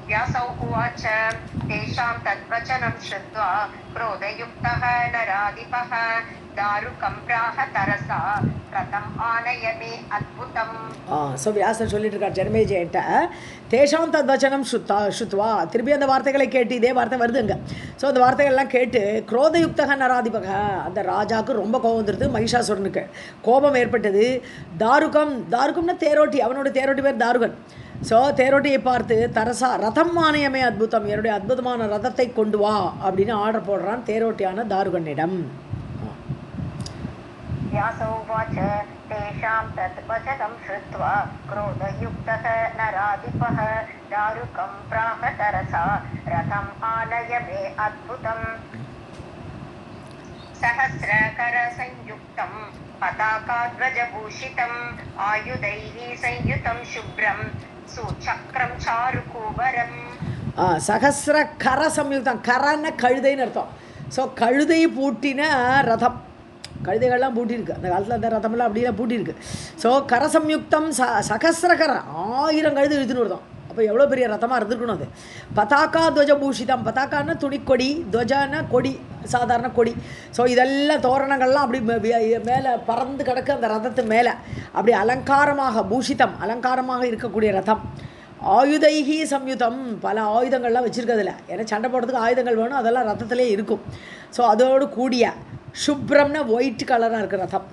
[SPEAKER 1] व्यासौ उवाच तेषां तद्वचनं श्रुत्वा क्रोधयुक्तः नराधिपः दारुकं प्राह तरसा रथम् आनय मे अद्भुतम्.
[SPEAKER 2] ஸோ வியாசர் சொல்லிட்டு இருக்கார் ஜனமேஜயன்ட்ட, தேஷாம் தத்வச்சனம் சுத்வா, திருப்பி அந்த வார்த்தைகளை கேட்டு இதே வார்த்தை வருதுங்க. ஸோ அந்த வார்த்தைகள்லாம் கேட்டு குரோதயுக்தக நராதிபக, அந்த ராஜாவுக்கு ரொம்ப கோபம் வந்துடுது. மகிஷாசுரனுக்கு கோபம் ஏற்பட்டது. தாருகம்னா தேரோட்டி, அவனோட தேரோட்டி பேர் தாருகன். ஸோ தேரோட்டியை பார்த்து தரசா ரதம் ஆணையமே அத்புதம், என்னுடைய அற்புதமான ரதத்தை கொண்டு வா அப்படின்னு ஆர்டர் போடுறான் தேரோட்டியான தாருகனிடம்.
[SPEAKER 1] व्यासोवाच तेषां तत् वचनं श्रुत्वा क्रोधयुक्तः नराधिपः दारुकं प्राह तरसा रथम् आनय मे अद्भुतम्. सहस्रकरसंयुक्तं पताकाध्वजभूषितम् आयुधैः संयुतं शुभ्रं सुचक्रं चारुकूवरम्.
[SPEAKER 2] சகசிரகர சம்யுக்தம், கரன கழுதைன்னு அர்த்தம். ஸோ கழுதை பூட்டின ரதம், கழுதைகள்லாம் பூட்டியிருக்கு அந்த காலத்தில், அந்த ரதமெல்லாம் அப்படிலாம் பூட்டியிருக்கு. ஸோ கரசம்யுக்தம் சகசிரகர, 1000 கழுது இழுத்துன்னு வருதோம். அப்போ எவ்வளோ பெரிய ரதமாக இருந்திருக்கணும் அது. பதாக்கா துவஜபூஷிதம், பதாக்கான்னா துணிக்கொடி, துவஜான்னா கொடி, சாதாரண கொடி. ஸோ இதெல்லாம் தோரணங்கள்லாம் அப்படி மேலே பறந்து கிடக்கு அந்த ரதத்து மேலே, அப்படி அலங்காரமாக பூஷிதம், அலங்காரமாக இருக்கக்கூடிய ரதம். ஆயுதைகி சம்யுதம், பல ஆயுதங்கள்லாம் வச்சுருக்கிறதுல, ஏன்னா சண்டை போடுறதுக்கு ஆயுதங்கள் வேணும், அதெல்லாம் ரதத்திலே இருக்கும். ஸோ அதோடு கூடிய சுப்ரம்னா ஒயிட் கலராக இருக்குது ரதம்.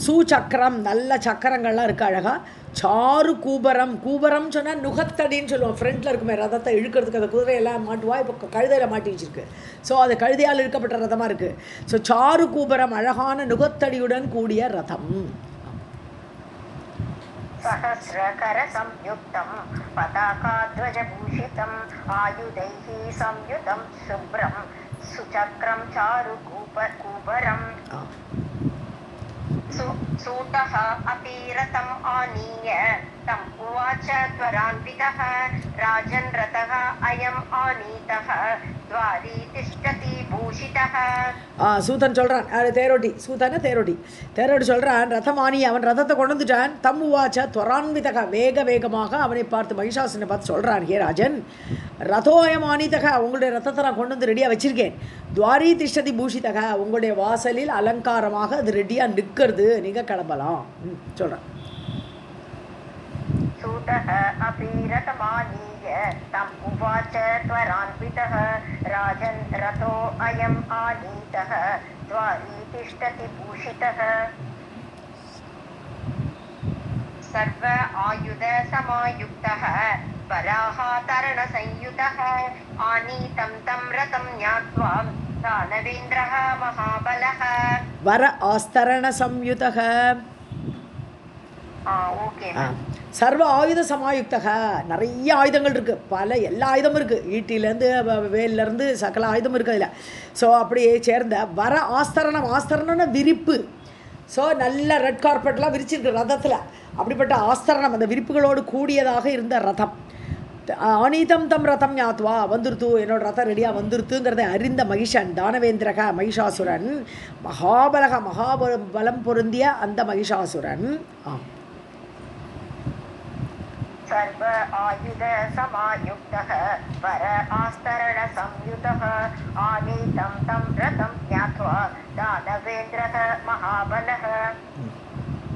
[SPEAKER 2] சூச்சக்கரம், நல்ல சக்கரங்கள்லாம் இருக்குது அழகாக. சாரு கூபரம், கூபரம் சொன்னால் நுகத்தடின்னு சொல்லுவோம், ஃப்ரண்ட்டில் இருக்குமே ரதத்தை இழுக்கிறதுக்கு அந்த குதிரையெல்லாம் மாட்டுவா, இப்போ கழுதையில் மாட்டி வச்சுருக்கு. ஸோ அது கழுதையால் இழுக்கப்பட்ட ரதமாக இருக்குது. ஸோ சாரு கூபரம், அழகான நுகத்தடியுடன் கூடிய ரதம்.
[SPEAKER 1] सहस्रकर संयुक्तं पताकाध्वजभूषितं आयुधैः संयुतं शुभ्रं सुचक्रं चारुकूपरं. सूतः अपि रथम् आनीय तम् उवाच त्वरान्वितः राजन् रथः अयम् आनीतः द्वारी तिष्ठति भूषितः.
[SPEAKER 2] சூதன் சொல்கிறான், தேரோட்டி, சூதன தேரோட்டி சொல்கிறான், ரதமானி, அவன் ரதத்தை கொண்டு வந்துட்டான். தம் உவாச்ச துவரான்விதக, வேகமாக அவனை பார்த்து மகிஷாசுரனை பார்த்து சொல்கிறான், ஹே ராஜன், ரதோயமானிதக, உங்களுடைய ரதத்தை நான் கொண்டு வந்து ரெடியாக வச்சுருக்கேன். துவாரி திஷ்டதி பூஷிதக, உங்களுடைய வாசலில் அலங்காரமாக அது ரெடியாக நிற்கிறது, நீங்கள் கிளம்பலாம் சொல்கிறேன்.
[SPEAKER 1] सूतः अपि रथमानीय तम् उवाच त्वरान्वितः राजन् रथो अयम् आनीतः द्वारी तिष्ठति भूषितः. सर्व आयुध समायुक्तः वराहातरणसंयुतः आनीतं तं रथं ज्ञात्वा दानवेन्द्रः महाबलः.
[SPEAKER 2] वर आस्तरण संयुतः.
[SPEAKER 1] ஓகே.
[SPEAKER 2] சர்வ ஆயுத சமாயுக்தக, நிறைய ஆயுதங்கள் இருக்குது, எல்லா ஆயுதமும் இருக்குது, ஈட்டிலேருந்து வேல்லேருந்து சகல ஆயுதமும் இருக்குது அதில். ஸோ அப்படியே சேர்ந்த வர ஆஸ்தரணம், ஆஸ்தரணம்னா விரிப்பு, ஸோ நல்ல ரெட் கார்பெட்லாம் விரிச்சிருக்கு ரதத்தில். அப்படிப்பட்ட ஆஸ்தரணம் அந்த விரிப்புகளோடு கூடியதாக இருந்த ரதம். ஆனீதம் தம் ரதம் ஞாத்வா வந்துருத்து, என்னோட ரதம் ரெடியாக வந்துருத்துங்கிறத அறிந்த மகிஷன் தானவேந்திரக மகிஷாசுரன், மகாபலக மகாபலம் பொருந்திய அந்த மகிஷாசுரன்
[SPEAKER 1] सर्व आयुध समायुक्तः वर आस्तरण संयुतः आनीतं तं रथं ज्ञात्वा दानवेन्द्रः महाबलः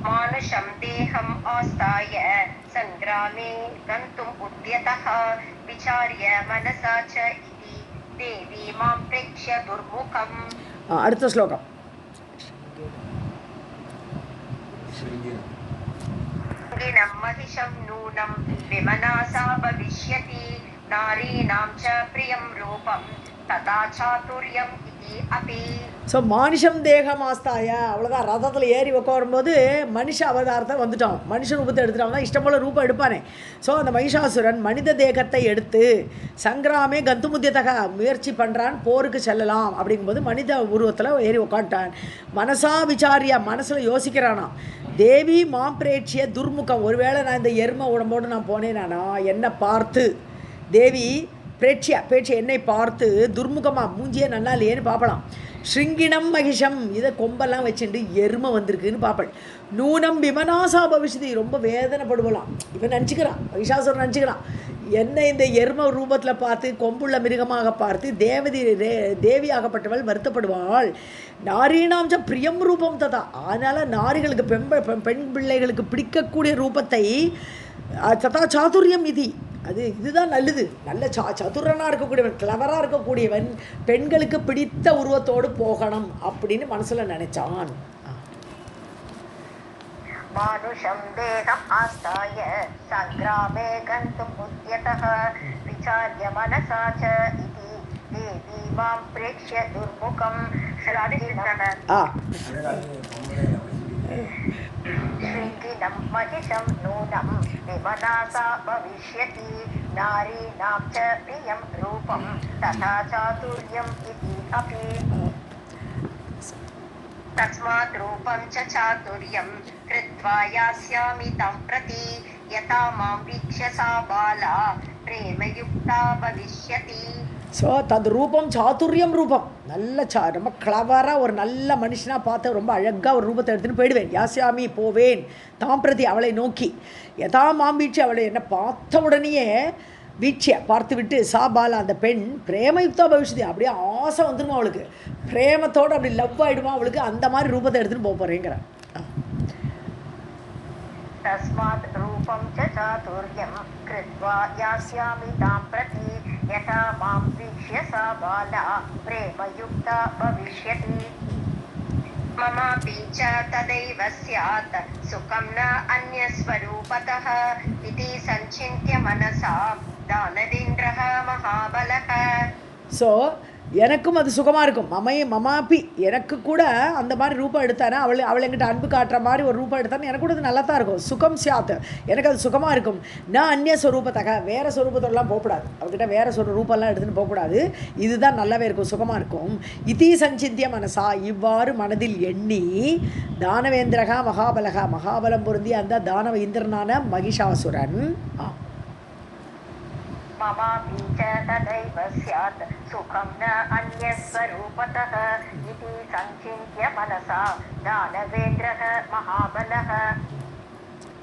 [SPEAKER 1] मानुषं देहम् आस्ताय सङ्ग्रामे गन्तुम् उद्यतः विचार्य मनसा च इति देवी मां प्रेक्ष्य दुर्मुखम्.
[SPEAKER 2] அடுத்த ஸ்லோகம்.
[SPEAKER 1] महिषं नूनं विमनासा भविष्यति नारीणां च प्रियं रूपं तथा चातुर्यम् इति अपि.
[SPEAKER 2] ஸோ மானுஷம் தேகம் ஆஸ்தாய, அவ்வளோதான். ரதத்தில் ஏறி உட்காரும்போது மனுஷ அவதாரத்தை வந்துட்டான், மனுஷ ரூபத்தை எடுத்துட்டான் தான் இஷ்டம் போல ரூபம் எடுப்பானே. ஸோ அந்த மகிஷாசுரன் மனித தேகத்தை எடுத்து சங்கிராமே கந்துமுத்தியத்தக முயற்சி பண்ணுறான், போருக்கு செல்லலாம் அப்படிங்கும்போது மனித உருவத்தில் ஏறி உட்காந்துட்டான். மனசா விசாரியா, மனசில் யோசிக்கிறானா, தேவி மாம்பிரேட்சிய துர்முகம், ஒருவேளை நான் இந்த எருமை உடம்போடு நான் போனேனானா என்னை பார்த்து, தேவி பேட்சியா என்னை பார்த்து துர்முகமாக மூஞ்சியே நல்லா இல்லையேன்னு பார்ப்பலாம். ஸ்ருங்கிணம் மகிஷம், இதை கொம்பெல்லாம் வச்சுட்டு எருமை வந்திருக்குன்னு பார்ப்பேன். நூனம் விமனாசா பவிஷதி, ரொம்ப வேதனைப்படுவலாம். இவன் நினச்சிக்கிறான், மகிஷாசுரன் நினச்சிக்கிறான், என்னை இந்த எரும ரூபத்தில் பார்த்து கொம்புள்ள மிருகமாக பார்த்து தேவியாகப்பட்டவள் வருத்தப்படுவாள். நாரீணாம்ச பிரியம் ரூபம் ததா, அதனால் நாரிகளுக்கு பெண் பிள்ளைகளுக்கு பிடிக்கக்கூடிய ரூபத்தை ததா சாதுரியம் இது, இதுதான் நல்லது. நல்ல சதுரனாக இருக்கக்கூடியவன், கிளவராக இருக்கக்கூடியவன் பெண்களுக்கு பிடித்த உருவத்தோடு போகணும் அப்படின்னு மனசில் நினைச்சான்.
[SPEAKER 1] मानुषं देहम् आस्ताय सङ्ग्रामे गन्तुम् उद्यतः विचार्य मनसा च इति देवी मां प्रेक्ष्य दुर्मुखं श्रृङ्गिनं महिषं नूनं विमनासा भविष्यति नारीणां च प्रियं रूपं तथा चातुर्यम् इति अपि. तस्मात् रूपं च चातुर्यं कृत्वा यास्यामि तं प्रति यथा मां वीक्ष्य सा बाला प्रेमयुक्ता भविष्यति.
[SPEAKER 2] ஸோ தது ரூபம் சாதுரியம் ரூபம், நல்ல ரொம்ப கிளவராக ஒரு நல்ல மனுஷனாக பார்த்து ரொம்ப அழகாக ஒரு ரூபத்தை எடுத்துன்னு போயிடுவேன். யாசியாமி போவேன் தாம் பிரதி, அவளை நோக்கி. யதா மாம் வீட்சி, அவளை என்னை பார்த்த உடனேயே வீட்சியை பார்த்து விட்டு சாபாலா அந்த பெண் பிரேமயுக்தா பவிஷ்யதி, அப்படியே ஆசை வந்துடுமா அவளுக்கு, பிரேமத்தோடு அப்படி லவ் ஆகிடுமா அவளுக்கு, அந்த மாதிரி ரூபத்தை எடுத்துகிட்டு போக போகிறேங்கிற.
[SPEAKER 1] तस्मात् रूपं च चातुर्यं कृत्वा यास्यामि तां प्रति यथा मां वीक्ष्य सा बाला प्रेमयुक्ता भविष्यति. ममापि च तदैव स्यात् सुखं न अन्यस्वरूपतः इति सञ्चिन्त्य मनसा दानवेन्द्रः महाबलः.
[SPEAKER 2] ஸோ எனக்கும் அது சுகமாக இருக்கும். மமாப்பி, எனக்கு கூட அந்த மாதிரி ரூபம் எடுத்தானே, அவள் என்கிட்ட அன்பு காட்டுற மாதிரி ஒரு ரூபம் எடுத்தானே எனக்கு கூட அது நல்லா தான் இருக்கும். சுகம் சியாத், எனக்கு அது சுகமாக இருக்கும். நான் அந்நிய ஸ்வரூபத்தக, வேறு ஸ்வரூபத்தோடலாம் போகக்கூடாது, அவர்கிட்ட வேறு ரூபம்லாம் எடுத்துகிட்டு போகக்கூடாது. இதுதான் நல்லாவே இருக்கும், சுகமாக இருக்கும். இதி சஞ்சிந்திய மனசா, இவ்வாறு மனதில் எண்ணி தானவேந்திரகா மகாபலகா, மகாபலம் பொருந்திய அந்த தானவ இந்திரனான மகிஷாசுரன்
[SPEAKER 1] ममापि च तदैव स्यात् सुखं न अन्यस्वरूपतः इति सञ्चिन्त्य मनसा दानवेन्द्रः महाबलः.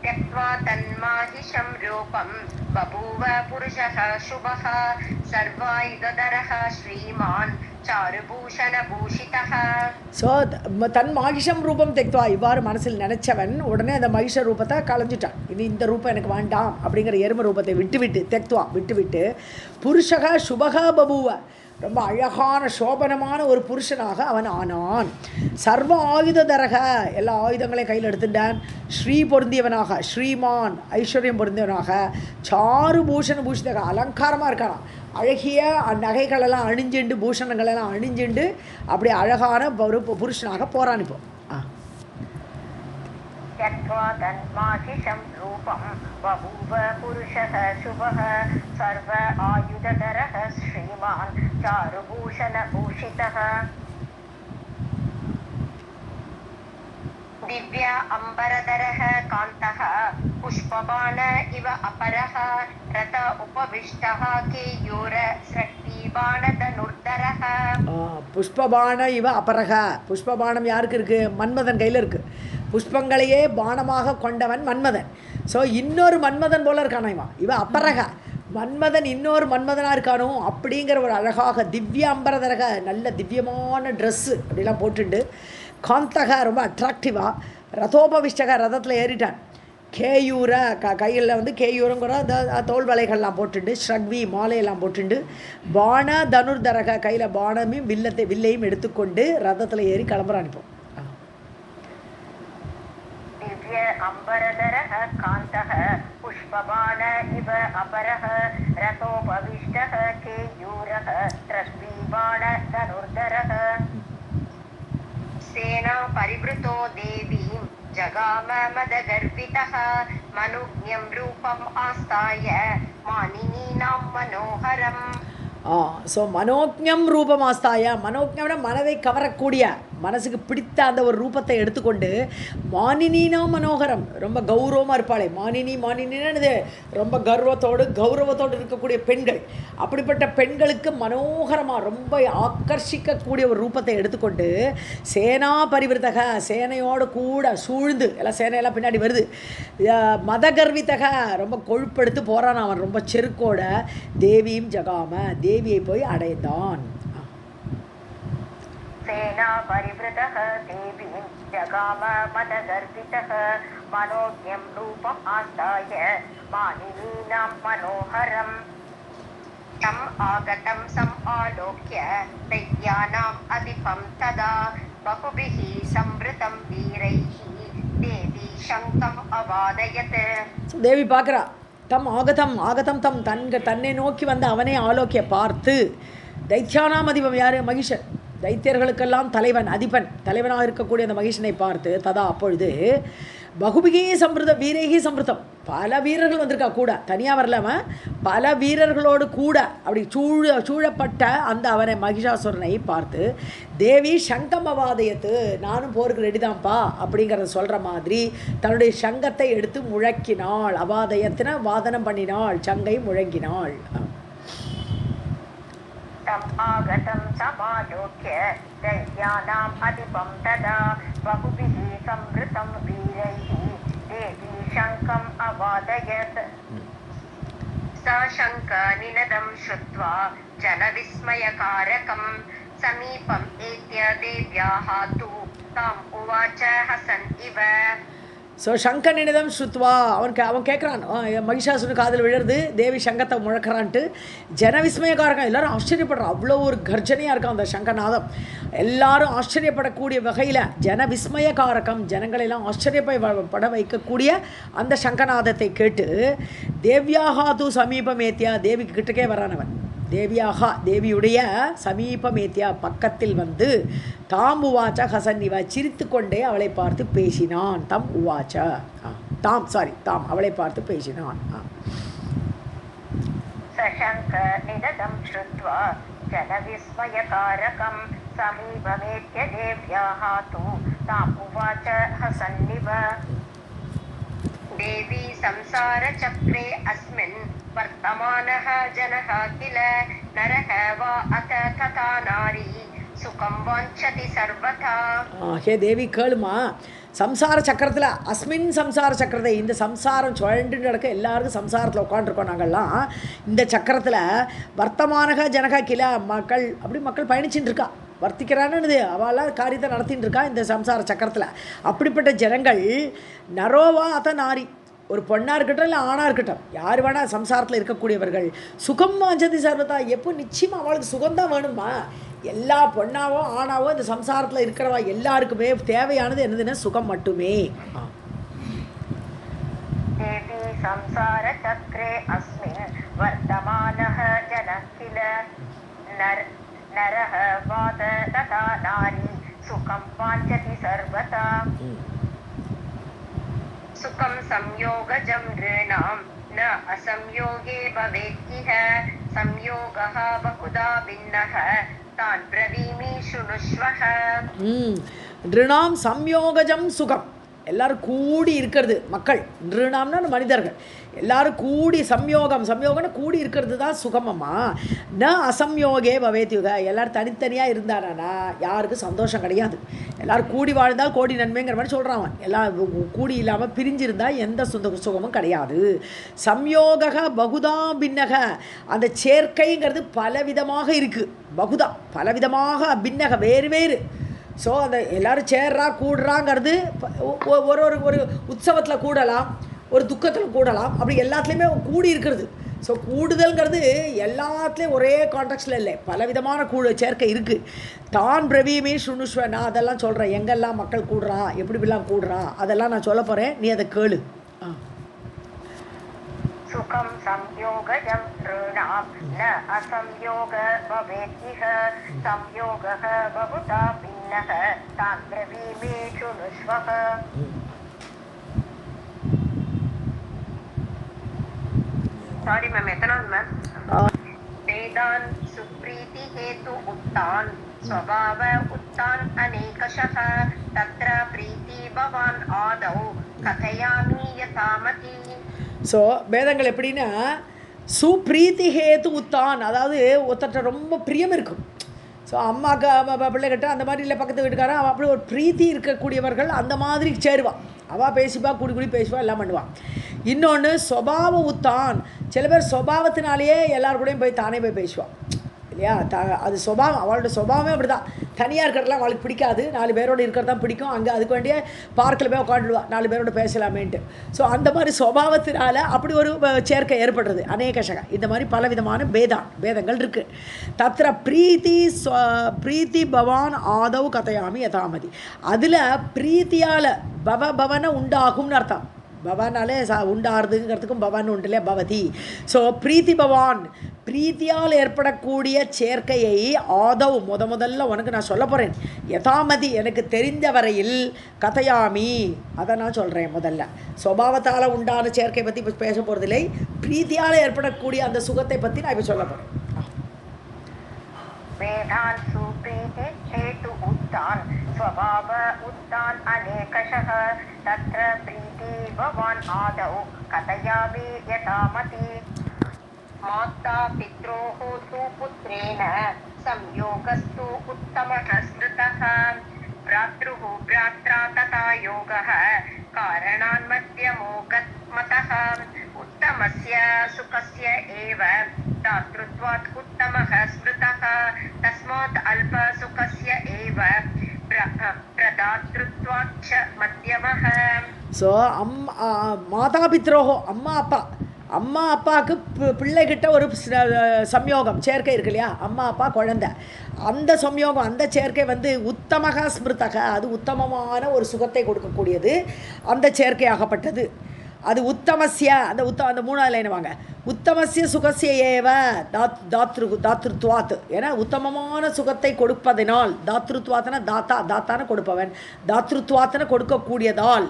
[SPEAKER 1] त्यक्त्वा तन्माहिषं रूपं बभूव पुरुषः शुभः सर्वायुधधरः श्रीमान् चारुभूषणभूषितः.
[SPEAKER 2] ஸோ தன் மகிஷம் ரூபம் தெக்துவா, இவ்வாறு மனசில் நினைச்சவன் உடனே அந்த மகிஷ ரூபத்தை களைஞ்சிட்டான். இது இந்த ரூபம் எனக்கு வேண்டாம் அப்படிங்கிற எரும ரூபத்தை விட்டுவிட்டு தெக்துவா விட்டுவிட்டு புருஷக சுபகா பபுவ, ரொம்ப அழகான சோபனமான ஒரு புருஷனாக அவன் ஆனான். சர்வ ஆயுததரக, எல்லா ஆயுதங்களையும் கையில் எடுத்துட்டான். ஸ்ரீ பொருந்தியவனாக, ஸ்ரீமான் ஐஸ்வர்யம் பொருந்தியவனாக, சாரு பூஷண பூஷிதக, அலங்காரமாக இருக்கானான். அழகிய நகைகளெல்லாம் அணிஞ்சுண்டு பூஷணங்களெல்லாம் அணிஞ்சுண்டு அப்படி அழகான ஒரு புருஷனாக போகிறான். இப்போ
[SPEAKER 1] त्यक्त्वा तन्माहिषं रूपं बभूव पुरुषः शुभः सर्व आयुधधरः श्रीमान् चारुभूषणभूषितः. दिव्य अम्बरधरः कान्तः पुष्पबाण इव अपरः रथ उपविष्टः केयूर स्रक्तिबाणधनुर्धरः.
[SPEAKER 2] புஷ்பபான இவ அபரக. புஷ்பபானம் யாருக்கு இருக்குது? மன்மதன் கையில் இருக்குது. புஷ்பங்களையே பானமாக கொண்டவன் மன்மதன். ஸோ இன்னொரு மன்மதன் போல இருக்கானா இவன். இவ அபரக, மன்மதன் இன்னொரு மன்மதனாக இருக்கானோ அப்படிங்கிற ஒரு அழகாக திவ்ய அம்பரதரக, நல்ல திவ்யமான ட்ரெஸ்ஸு அப்படிலாம் போட்டுண்டு, காந்தக ரொம்ப அட்ராக்டிவாக, ரதோபவிஷ்டக ரதத்தில் ஏறிட்டான், கேயூர கையில் வந்து கேயூரங்கிற அந்த தோல் வலைகள்லாம் போட்டுண்டு, ஸ்ரக்வி மாலையெல்லாம் போட்டுண்டு, பான தனுர்தரக கையில் பானமையும் வில்லையும் எடுத்துக்கொண்டு ரதத்தில் ஏறி கிளம்புறான். இப்போ
[SPEAKER 1] अम्बरधरः कान्तः पुष्पबाण इव अपरः रथोपविष्टः केयूरः स्रग्वीबाणधनुर्धरः. सेना परिवृतो देवीं जगाम मदगर्वितः मनुज्ञं रूपम् आस्ताय मानिनीनां मनोहरम्.
[SPEAKER 2] ஸோ மனோஜம் ரூபமாஸ்தாய, மனோஜம்னா மனதை கவரக்கூடிய, மனசுக்கு பிடித்த அந்த ஒரு ரூபத்தை எடுத்துக்கொண்டு, மானினா மனோகரம், ரொம்ப கௌரவமாக இருப்பாளே மானினின்னு ரொம்ப கௌரவத்தோடு இருக்கக்கூடிய பெண்கள், அப்படிப்பட்ட பெண்களுக்கு மனோகரமாக ரொம்ப ஆக்கர்ஷிக்கக்கூடிய ஒரு ரூபத்தை எடுத்துக்கொண்டு, சேனா பரிவிருத்தக சேனையோடு கூட சூழ்ந்து, எல்லாம் சேனையெல்லாம் பின்னாடி வருது, மதகர்வித்தக ரொம்ப கொழுப்பெடுத்து போகிறான் அவன், ரொம்ப செருக்கோட, தேவியும் ஜகாம தேவியை போய் அடைந்தான்.
[SPEAKER 1] सेना परिवृतः देवीं जगाम मदगर्वितः मनोज्ञं रूपम् आस्ताय मानिनीनां मनोहरम्. तम् आगतं समालोक्य दैत्यानाम् अधिपं तदा बहुभिः संवृतं वीरैः देवी शङ्खम् अवादयत्.
[SPEAKER 2] தேவி பார்க்குறா, ஆகதம் தம் தன்னை நோக்கி வந்து அவனே ஆலோக்கிய பார்த்து, தைத்தியானாம் அதிபம் யார்? மகிஷன், தைத்தியர்களுக்கெல்லாம் தலைவனாக இருக்கக்கூடிய அந்த மகிஷனை பார்த்து, ததா அப்பொழுது, பகுபிகே சம்பிருதம் வீரேகி சம்பிருதம், பல வீரர்கள் வந்திருக்கா கூட, தனியாக வரலாமல் பல வீரர்களோடு கூட அப்படி சூழப்பட்ட அந்த அவனை மகிஷாசுரனை பார்த்து, தேவி சங்கம் அவாதயத்து, நானும் போருக்கு ரெடிதான்ப்பா அப்படிங்கிறத சொல்கிற மாதிரி தன்னுடைய சங்கத்தை எடுத்து முழக்கினாள். அவாதயத்தின வாதனம் பண்ணினாள், சங்கை முழங்கினாள்.
[SPEAKER 1] आगतं समालोक्य दैत्यानाम् अधिपं तदा बहुभिः संवृतं वीरैः देवी शङ्खम् अवादयत्. सा शङ्खनिनदं श्रुत्वा जनविस्मयकारकं समीपम् एत्य देव्याः तु ताम् उवाच हसन् इव.
[SPEAKER 2] ஸோ சங்கநினதம் ஸ்ருத்வா, அவன் கேட்குறான், மகிஷாசுரன் காதில் விழுறது, தேவி சங்கத்தை முழக்கிறான்ட்டு, ஜனவிஸ்மயக்காரகம், எல்லாரும் ஆச்சரியப்படுறான், அவ்வளோ ஒரு கர்ஜனையாக இருக்கான் அந்த சங்கநாதம், எல்லாரும் ஆச்சரியப்படக்கூடிய வகையில் ஜனவிஸ்மயக்காரகம், ஜனங்களெல்லாம் ஆச்சரியப்பட வைக்கக்கூடிய அந்த சங்கநாதத்தை கேட்டு, தேவியாக தூ சமீபமேத்தியா, தேவிக்கு கிட்டக்கே வரானவன், தேவியுடைய சமீபமேத்தியா பக்கத்தில் வந்து, தாம் உவாச்ச ஹசன் இவ சிரித்து கொண்டே அவளை பார்த்து பேசினான். தாம் அவளை பார்த்து பேசினான்.
[SPEAKER 1] சசங்க நிததம் ஸ்ருத்வா ஜனவிஸ்மயகாரகம் சமீபமேத்ய தேவ்யாஹ தூ தாம் உவாச்ச ஹசன்னிவ. देवी संसार चक्रे अस्मिन् वर्तमानः जनः किल नरः वा अथ तथा नारी सुखं वाञ्छति सर्वथा.
[SPEAKER 2] हे देवी கேளுமா, சம்சார சக்கரத்தில் அஸ்மின் சம்சார சக்கரத்தை, இந்த சம்சாரம் சுழண்டு நடக்க எல்லாருக்கும் சம்சாரத்தில் உட்காந்துருக்கோம் நாங்கள்லாம், இந்த சக்கரத்தில் வர்த்தமானக ஜனக கில மக்கள் பயணிச்சுட்டு இருக்கா, வர்த்திக்கிறான்னு அவளால் காரியத்தை நடத்தின்னு இருக்கா இந்த சம்சார சக்கரத்தில். அப்படிப்பட்ட ஜனங்கள் நரோவா அத நாரி, ஒரு பொண்ணாக இருக்கட்டும் இல்லை ஆணாக இருக்கட்டும், யார் வேணால் சம்சாரத்தில் இருக்கக்கூடியவர்கள், சுகம் வாஞ்சதி சர்வதா, எப்போ நிச்சயமாக அவளுக்கு சுகம்தான் வேணுமா, எல்லா பொண்ணாவோ ஆணாவோ இந்த சம்சாரத்தில் இருக்கிறவா எல்லாருக்குமே தேவையானது என்னதுன்னா சுகம் மட்டுமே.
[SPEAKER 1] தேவி சம்சார சக்ரே அஸ்மின் வர்த்தமானஹ ஜனः கில नरः वाद तथा नारी सुखं वाञ्छति सर्वथा. सुखं संयोगजं नृणां न असंयोगे भवेत् इह संयोगः बहुधा भिन्नः तान् ब्रवीमि शृणुष्वः.
[SPEAKER 2] नृणां संयोगजं सुखं, எல்லாரும் கூடி இருக்கிறது மக்கள், நிருணாம்னா மனிதர்கள் எல்லாரும் கூடி சம்யோகம்னு கூடி இருக்கிறது தான் சுகமம்மா. ந அசம்யோகே பவேத்யுக, எல்லோரும் தனித்தனியாக இருந்தானா யாருக்கும் சந்தோஷம் கிடையாது. எல்லோரும் கூடி வாழ்ந்தால் கோடி நன்மைங்கிற மாதிரி சொல்கிறான். எல்லாம் கூடி இல்லாமல் பிரிஞ்சிருந்தால் எந்த சுகமும் கிடையாது. சம்யோக பகுதா பின்னக, அந்த சேர்க்கைங்கிறது பலவிதமாக இருக்குது. பகுதா பலவிதமாக, பின்னக வேறு வேறு. ஸோ அந்த எல்லோரும் சேர்றா கூடுறாங்கிறது ஒரு ஒரு உற்சவத்தில் கூடலாம், ஒரு துக்கத்தில் கூடலாம், அப்படி எல்லாத்துலேயுமே கூடி இருக்கிறது. ஸோ கூடுதல்ங்கிறது எல்லாத்துலேயும் ஒரே கான்டெக்ஸ்டில் இல்லை, பலவிதமான சேர்க்கை இருக்குது. தான் பிரவீமி சுணுஷ்வ, நான் அதெல்லாம் சொல்கிறேன், எங்கெல்லாம் மக்கள் கூடுறான், எப்படிலாம் கூடுறான், அதெல்லாம் நான் சொல்ல போகிறேன், நீ அதை கேளு.
[SPEAKER 1] சுகம் சம்யோகம் ருணாம் ந அசம்யோக பவேத்யிஹ சம்யோகः பகுதா பின்னः தான் பிரவீமி சுணுஷ்வஹ. சாரி மேம், எத்தனாவது மேம்? வேதான் சுப்ரீதி ஹேது உத்தான் ஸ்வபாவ உத்தான் அநேகஷः தத்ர பிரீதி பவான் ஆதௌ கதயாமி யதாமதி.
[SPEAKER 2] ஸோ வேதங்கள் எப்படின்னா சுப்ரீதி ஹேத்து உத்தான், அதாவது ஒருத்தட்ட ரொம்ப பிரியம் இருக்கும். ஸோ அம்மாவுக்கு பிள்ளைகிட்ட அந்த மாதிரி இல்லை, பக்கத்து வீட்டுக்காரன் அவள் அப்படி ஒரு பிரீத்தி இருக்கக்கூடியவர்கள் அந்த மாதிரி சேருவான். அவள் பேசிப்பா, கூடி பேசுவா, எல்லாம் பண்ணுவான். இன்னொன்று ஸ்வபாவ உத்தான், சில பேர் ஸ்வபாவத்தினாலேயே எல்லாரு கூடயும் போய் தானே போய் பேசுவான் இல்லையா. அது சுபாவம், அவளோட சுபாவமே அப்படி தான். தனியாக இருக்கிறதுலாம் அவளுக்கு பிடிக்காது, 4 பேரோடு இருக்கிறது தான் பிடிக்கும். அங்கே அதுக்கு வேண்டிய பார்க்கில் போய் உட்காந்துடுவா, 4 பேரோடு பேசலாமேன்ட்டு. ஸோ அந்த மாதிரி சுபாவத்தினால அப்படி ஒரு சேர்க்கை ஏற்படுறது அநேகஷக. இந்த மாதிரி பலவிதமான பேதங்கள் இருக்குது. தத்திர பிரீத்தி பவான் ஆதவ் கதையாமி யதாமதி. அதில் பிரீத்தியால் பவனை உண்டாகும்னு அர்த்தம். பவானாலே உண்டாகிறதுங்கிறதுக்கும் பவான் உண்டு இல்லையா, பவதி. ஸோ பிரீத்தி பவான், பிரீத்தியால் ஏற்படக்கூடிய சேர்க்கையை ஆதவ் முதல்ல உனக்கு நான் சொல்ல போகிறேன். யதாமதி, எனக்கு தெரிந்த வரையில் கதையாமி, அதை நான் சொல்கிறேன். முதல்ல சுபாவத்தால் உண்டான சேர்க்கை பற்றி இப்போ பேச போகிறதில்லை, பிரீத்தியால் ஏற்படக்கூடிய அந்த சுகத்தை பற்றி நான் இப்போ சொல்ல போகிறேன்.
[SPEAKER 1] வேதான் சுப்ரீதி ஹேது உத்தான் ஸ்வபாவ உத்தான் அநேகஷः தத்ர பிரீதி பவான் ஆதௌ கதயாமி யதாமதி. மாதா பித்ரோः து புத்ரேன சம்யோகஸ்து உத்தமः ஸ்ருதः भ्रातृः भ्रात्रा तथा योगः कारणान् मध्यमो गतः उत्तमस्य सुखस्य एव दातृत्वात् उत्तमः स्मृतः तस्मात् अल्पसुखस्य एव प्रदातृत्वात् च मध्यमः.
[SPEAKER 2] ஸோ மாதா பித்ரோஹோ, அம்மா அப்பாவுக்கு பிள்ளைகிட்ட ஒரு சம்யோகம் சேர்க்கை இருக்கு இல்லையா, அம்மா அப்பா குழந்தை, அந்த சம்யோகம் அந்த சேர்க்கை உத்தமக ஸ்மிருதக, அது உத்தமமான ஒரு சுகத்தை கொடுக்கக்கூடியது அந்த சேர்க்கையாகப்பட்டது. அது உத்தமசிய, அந்த 3வது லைன் வாங்க, உத்தமசிய சுகசிய ஏவ தாத்ருத்வாத், ஏன்னா உத்தமமான சுகத்தை கொடுப்பதனால், தாத்ருத்வாத்தன தாத்தான கொடுப்பவன், தாத்ருத்வாத்தன கொடுக்கக்கூடியதால்.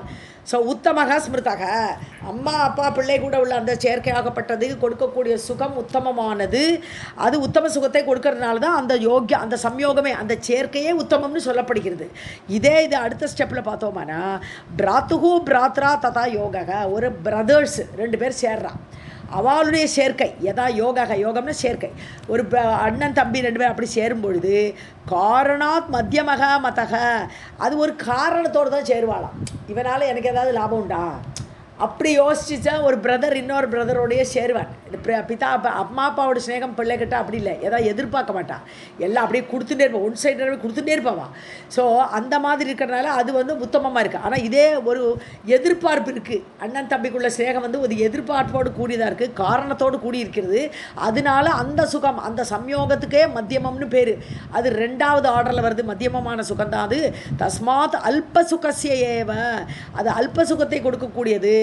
[SPEAKER 2] ஸோ உத்தமக ஸ்மிருதக, அம்மா அப்பா பிள்ளை கூட உள்ள அந்த சேர்க்கையாகப்பட்டது கொடுக்கக்கூடிய சுகம் உத்தமமானது. அது உத்தம சுகத்தை கொடுக்கறதுனால தான் அந்த அந்த சம்யோகமே, அந்த சேர்க்கையே உத்தமம்னு சொல்லப்படுகிறது. இது அடுத்த ஸ்டெப்பில் பார்த்தோம்னா பிராத்துகு பிராத்ரா ததா யோகக, ஒரு பிரதர்ஸ் 2 பேர் சேர்றான், அவளுடைய சேர்க்கை எதா யோகம்னா சேர்க்கை. ஒரு அண்ணன் தம்பி 2 பேர் அப்படி சேரும் பொழுது காரணாத் மத்தியமக மதக, அது ஒரு காரணத்தோடு தான் சேருவாளாம். இவனால் எனக்கு ஏதாவது லாபம் உண்டா அப்படி யோசிச்சா ஒரு பிரதர் இன்னொரு பிரதரோடையே சேருவான். பிதா அம்மா அப்பாவோட ஸ்நேகம் பிள்ளைகிட்ட அப்படி இல்லை, ஏதாவது எதிர்பார்க்க மாட்டான், எல்லாம் அப்படியே கொடுத்துட்டே இருப்பான், ஒன் சைடு கொடுத்துட்டே இருப்பான். ஸோ அந்த மாதிரி இருக்கிறனால அது உத்தமமாக இருக்குது. ஆனால் இதே ஒரு எதிர்பார்ப்பு இருக்குது, அண்ணன் தம்பிக்குள்ள ஸ்நேகம் ஒரு எதிர்பார்ப்போடு கூடியதாக இருக்குது, காரணத்தோடு கூடி இருக்கிறது. அதனால அந்த சுகம், அந்த சம்யோகத்துக்கே மத்தியமம்னு பேர். அது 2வது ஆர்டரில் வருது, மத்தியமமான சுகம்தான் அது. தஸ்மாத் அல்ப சுகசிய ஏவ, அது அல்ப சுகத்தை கொடுக்கக்கூடியது.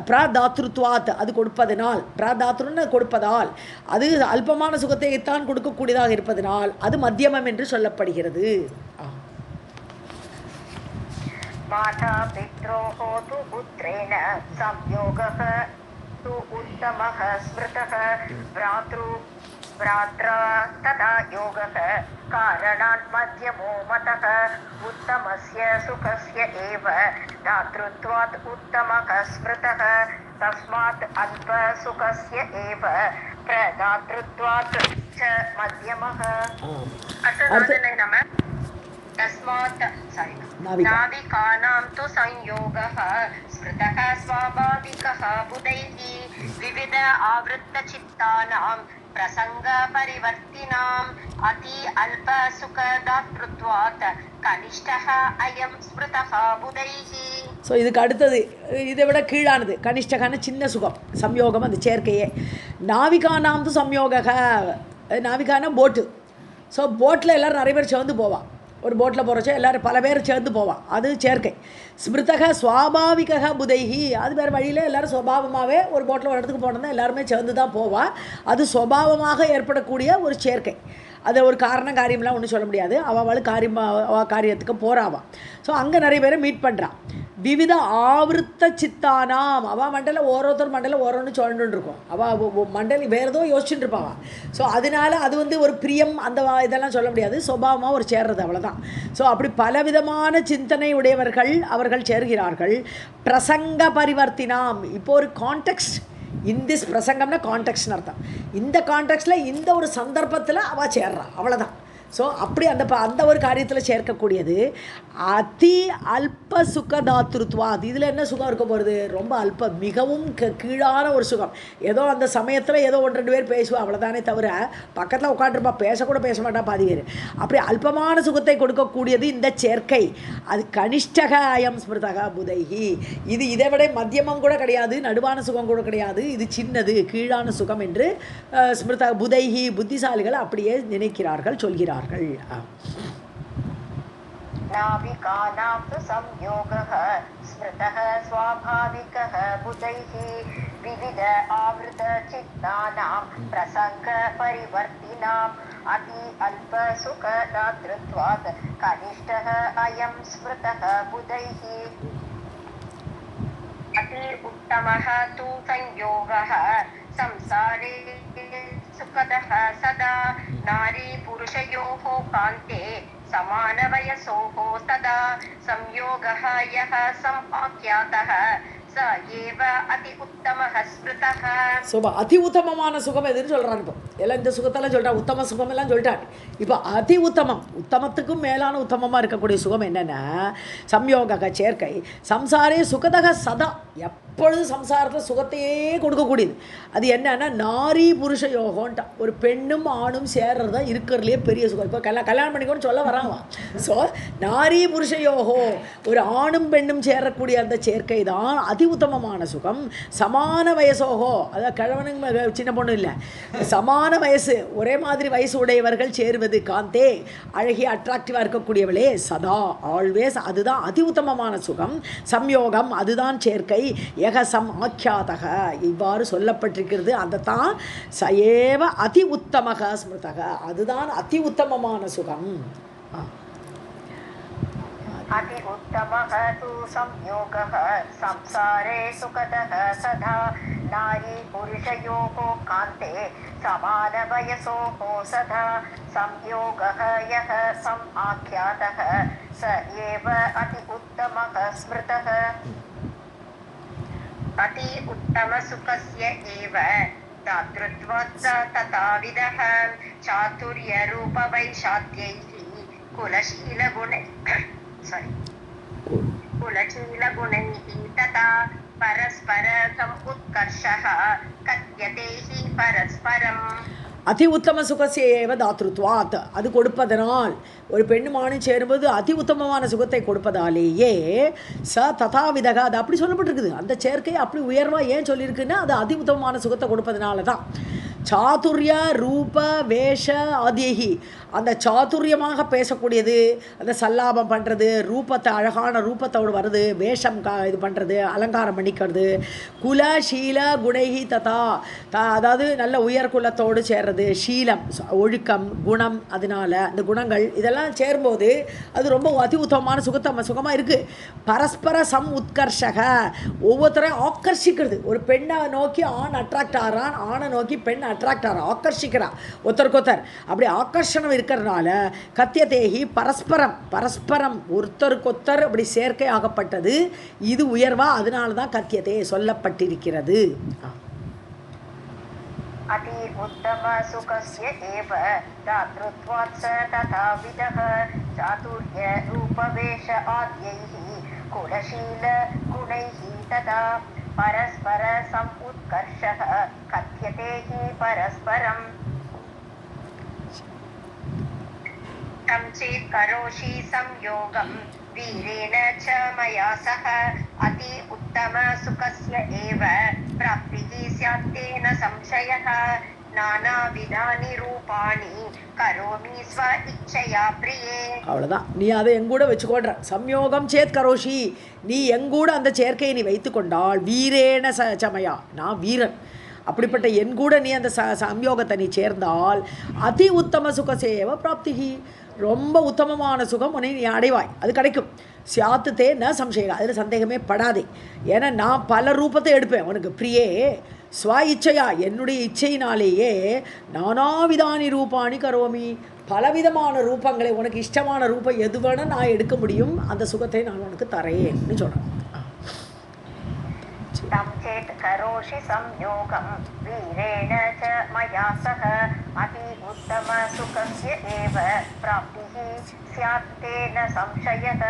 [SPEAKER 2] பிராதாத்ருத்வாத், அது கொடுப்பதனால், பிராதாத்ருன்னு கொடுப்பதால், அது அல்பமான சுகத்தைத்தான் கொடுக்கக்கூடியதாக இருப்பதனால் அது மத்தியமம் என்று சொல்லப்படுகிறது.
[SPEAKER 1] மாதா பித்ரோஹ து புத்ரேன சம்யோகः து உத்தமः ஸ்மிருதः பிராத்ரு भ्रात्रा तथा योगः कारणात् मध्यमो मतः उत्तमस्य सुखस्य एव दातृत्वात् उत्तमः स्मृतः तस्मात् अल्पसुखस्य एव प्रदातृत्वात् च मध्यमः तस्मात् नाविकानां तु संयोगः स्मृतः स्वाभाविकः बुधैः विविध आवृत्तचित्तानां प्रसङ्गपरिवर्तिनाम् अति अल्पसुखदातृत्वात् कनिष्ठः अयं स्मृतः बुधैः.
[SPEAKER 2] ஸோ இதுக்கு அடுத்தது இதை விட கீழானது கனிஷ்டகான சின்ன சுகம் சம்யோகம் அந்த சேர்க்கையே. நாவிகானாம் து சம்யோக, நாவிகானா போட்டு. ஸோ போட்டில் எல்லோரும் நிறைய பேர் சேர்ந்து போவான். ஒரு போட்டில் போகிறச்சோ எல்லோரும் பல பேர் சேர்ந்து போவான், அது சேர்க்கை. ஸ்மிருதக சுவாபாவிக புதைஹி, அது வேறு வழியில் எல்லோரும் சுபாவமாகவே ஒரு போட்டில் ஒரு இடத்துக்கு போனோம்னா எல்லாருமே சேர்ந்து தான் போவான். அது சுபாவமாக ஏற்படக்கூடிய ஒரு சேர்க்கை. அதை ஒரு காரணம் காரியம்லாம் ஒன்றும் சொல்ல முடியாது. அவள் காரியத்துக்கு போகிறாவான். ஸோ அங்கே நிறைய பேரை மீட் பண்ணுறான். விவித ஆவருத்த சித்தானாம், அவள் மண்டலில் ஒருத்தர் மண்டலில் ஒன்று சொல்லிட்டு இருக்கும். அவள் மண்டலி வேறு ஏதோ யோசிச்சுட்டு இருப்பாள். ஸோ அதனால அது ஒரு பிரியம் அந்த இதெல்லாம் சொல்ல முடியாது. சுபாவமாக ஒரு சேர்றது அவ்வளோதான். ஸோ அப்படி பலவிதமான சிந்தனை உடையவர்கள் அவர்கள் சேர்கிறார்கள். பிரசங்க பரிவர்த்தினாம், இப்போ ஒரு கான்டெக்ஸ்ட் இந்திஸ் பிரசங்கம்னா கான்டெக்ட்னு அர்த்தம். இந்த கான்டெக்ஸ்டில் இந்த ஒரு சந்தர்ப்பத்தில் அவள் சேர்றான், அவ்வளோதான். ஸோ அப்படி அந்த ஒரு காரியத்தில் சேர்க்கக்கூடியது அதி அல்ப சுகதாத்ருத்வா. அது இதில் என்ன சுகம் இருக்க போகிறது? ரொம்ப அல்ப, மிகவும் கீழான ஒரு சுகம். ஏதோ அந்த சமயத்தில் ஏதோ 1-2 பேர் பேசுவா, அவ்வளோதானே தவிர பக்கத்தில் உட்காந்துருப்பா, பேசக்கூட பேச மாட்டா பாதி பேர். அப்படி அல்பமான சுகத்தை கொடுக்கக்கூடியது இந்த சேர்க்கை. அது கனிஷ்டக அயம் ஸ்மிருதக புதைஹி. இது இதை விட மத்தியமம் கூட கிடையாது, நடுவான சுகம் கூட கிடையாது, இது சின்னது கீழான சுகம் என்று ஸ்மிருதக புதைஹி புத்திசாலிகள் அப்படியே நினைக்கிறார்கள், சொல்கிறார்கள்.
[SPEAKER 1] नाविकानां तु संयोगः स्मृतः स्वाभाविकः बुधैः विविध आवृतचित्तानां प्रसङ्गपरिवर्तिनाम् अति अल्पसुखदातृत्वात् कनिष्ठः अयं स्मृतः बुधैः. अति उत्तमः तु संयोगः संसारे सुखदः सदा नारी पुरुषयोः कान्ते समानवयसोः सदा संयोगः यः समाख्यातः स एव अति उत्तमः स्मृतः.
[SPEAKER 2] அதி உத்தமமான சுகம் எதுன்னு சொல்கிறான். இப்போ எல்லாம் இந்த சுகத்தெல்லாம் சொல்கிறான், உத்தம சுகம் எல்லாம் சொல்லிட்டான். இப்போ அதி உத்தமம், உத்தமத்துக்கும் மேலான உத்தமமாக இருக்கக்கூடிய சுகம் என்னென்னா சம்யோக சேர்க்கை. சம்சாரே சுகதக சதா, எப்பொழுது சம்சாரத்தில் சுகத்தையே கொடுக்கக்கூடியது. அது என்னன்னா நாரி புருஷ யோகம்ட்டா, ஒரு பெண்ணும் ஆணும் சேர்றது தான் இருக்கிறதுலே பெரிய சுகம். இப்போ கல்யாணம் பண்ணிக்கோன்னு சொல்ல வராங்க. ஸோ நாரி புருஷ யோகம், ஒரு ஆணும் பெண்ணும் சேரக்கூடிய அந்த சேர்க்கை தான் அதி உத்தமமான சுகம். சமான வயசோகோ, அதாவது கிழவனுங்க சின்ன பொண்ணு இல்லை, சமான வயசு ஒரே மாதிரி வயசு உடையவர்கள் சேருவது. காந்தே, அழகிய அட்ராக்டிவாக இருக்கக்கூடியவளே, சதா ஆல்வேஸ், அதுதான் அதி உத்தமமான சுகம். சம்யோகம், அதுதான் சேர்க்கை. ஏகசம் ஆக்கியாதக, இவ்வாறு சொல்லப்பட்டிருக்கிறது. அந்த தான் சயேவ அதி உத்தமக ஸ்மிருதக, அதுதான் அதி உத்தமமான சுகம்.
[SPEAKER 1] अति उत्तमः तु संयोगः संसारे सुखदः सदा नारी पुरुषयोः कान्ते समानवयसोः सदा संयोगः यः समाख्यातः स एव अति उत्तमः स्मृतः. अति उत्तमसुखस्य एव दातृत्वात् तथाविधः चातुर्यरूपवैशाद्यैः कुलशीलगुणैः तथा परस्पर समुत्कर्षः कथ्यते हि परस्परम्.
[SPEAKER 2] அதி உத்தம சுகசேவ தாத்ருத்வாத், அது கொடுப்பதனால், ஒரு பெண்ணும் ஆணும் சேரும்போது அதி உத்தமமான சுகத்தை கொடுப்பதாலேயே ச ததாவிதக, அது அப்படி சொல்லப்பட்டிருக்குது. அந்த சேர்க்கை அப்படி உயர்வாக ஏன் சொல்லியிருக்குன்னா அது அதி உத்தமமான சுகத்தை கொடுப்பதனால தான். சாதுரிய ரூப வேஷ ஆதியகி, அந்த சாதுரியமாக பேசக்கூடியது, அந்த சல்லாபம் பண்ணுறது, ரூபத்தை அழகான ரூபத்தோடு வருது, வேஷம் இது பண்ணுறது, அலங்காரம் பண்ணிக்கிறது, குல ஷீல குணைகி ததா, அதாவது நல்ல உயர் குலத்தோடு சேர்றது, ஷீலம் ஒழுக்கம் குணம், அதனால் அந்த குணங்கள் இதெல்லாம் சேரும்போது அது ரொம்ப அதி உத்தமமான சுகமாக இருக்குது. பரஸ்பர சம் உத்கர்ஷக, ஒவ்வொருத்தரையும் ஆக்கர்ஷிக்கிறது. ஒரு பெண்ணை நோக்கி ஆண் அட்ராக்ட் ஆகிறான், ஆணை நோக்கி பெண் அட்ராக்ட் ஆகிறா, ஆக்கர்ஷிக்கிறா ஒருத்தருக்கொத்தர். அப்படி ஆக்கர்ஷணம் இருக்கிறதுனால கத்தியதேகி பரஸ்பரம் பரஸ்பரம் ஒருத்தருக்கொத்தர் அப்படி சேர்க்கை ஆகப்பட்டது. இது உயர்வா, அதனால தான் கத்தியதே சொல்லப்பட்டிருக்கிறது.
[SPEAKER 1] अति उत्तम सुखस्य एव दातृत्वात् स तथाविधः चातुर्य रूपवेश आद्यैः कुलशील गुणैः तथा परस्पर समुत्कर्षः कथ्यते हि परस्परम् तं चेत् करोषि संयोगं वीरेण च मया सह अति उत्तम सुखस्य एव प्राप्तिः स्यात् तेन संशयः नानाविधानि रूपाणि करोमि स्व इच्छया प्रिये.
[SPEAKER 2] அவ்வளோதான். நீ அதை எங்கூட வச்சுக்கொள்ற. சம்யோகம் சேத் கரோஷி, நீ எங்கூட அந்த சேர்க்கையை நீ வைத்து கொண்டால் வீரேன சமயா, நான் வீரன், அப்படிப்பட்ட என் கூட நீ அந்த சம்யோகத்தை நீ சேர்ந்தால் அதி உத்தம சுகசேவ பிராப்திகி, ரொம்ப உத்தமமான சுகம் உன்னை நீ அடைவாய், அது கிடைக்கும். சியாத்து தே ந சம்சயம், அதில் சந்தேகமே படாதே. ஏன்னா நான் பல ரூபத்தை எடுப்பேன் உனக்கு பிரியே. ஸ்வ இச்சையா, என்னுடைய இச்சையினாலேயே நானாவிதானி ரூபாணி கரோமி, பலவிதமான ரூபங்களை, உனக்கு இஷ்டமான ரூபம் எது வேணால் நான் எடுக்க முடியும், அந்த சுகத்தை நான் உனக்கு தரேன்னு சொல்கிறேன்.
[SPEAKER 1] तं चेत् करोषि संयोगं वीरेण च मया सह अति उत्तम सुखस्य एव प्राप्तिः स्यात् तेन संशयः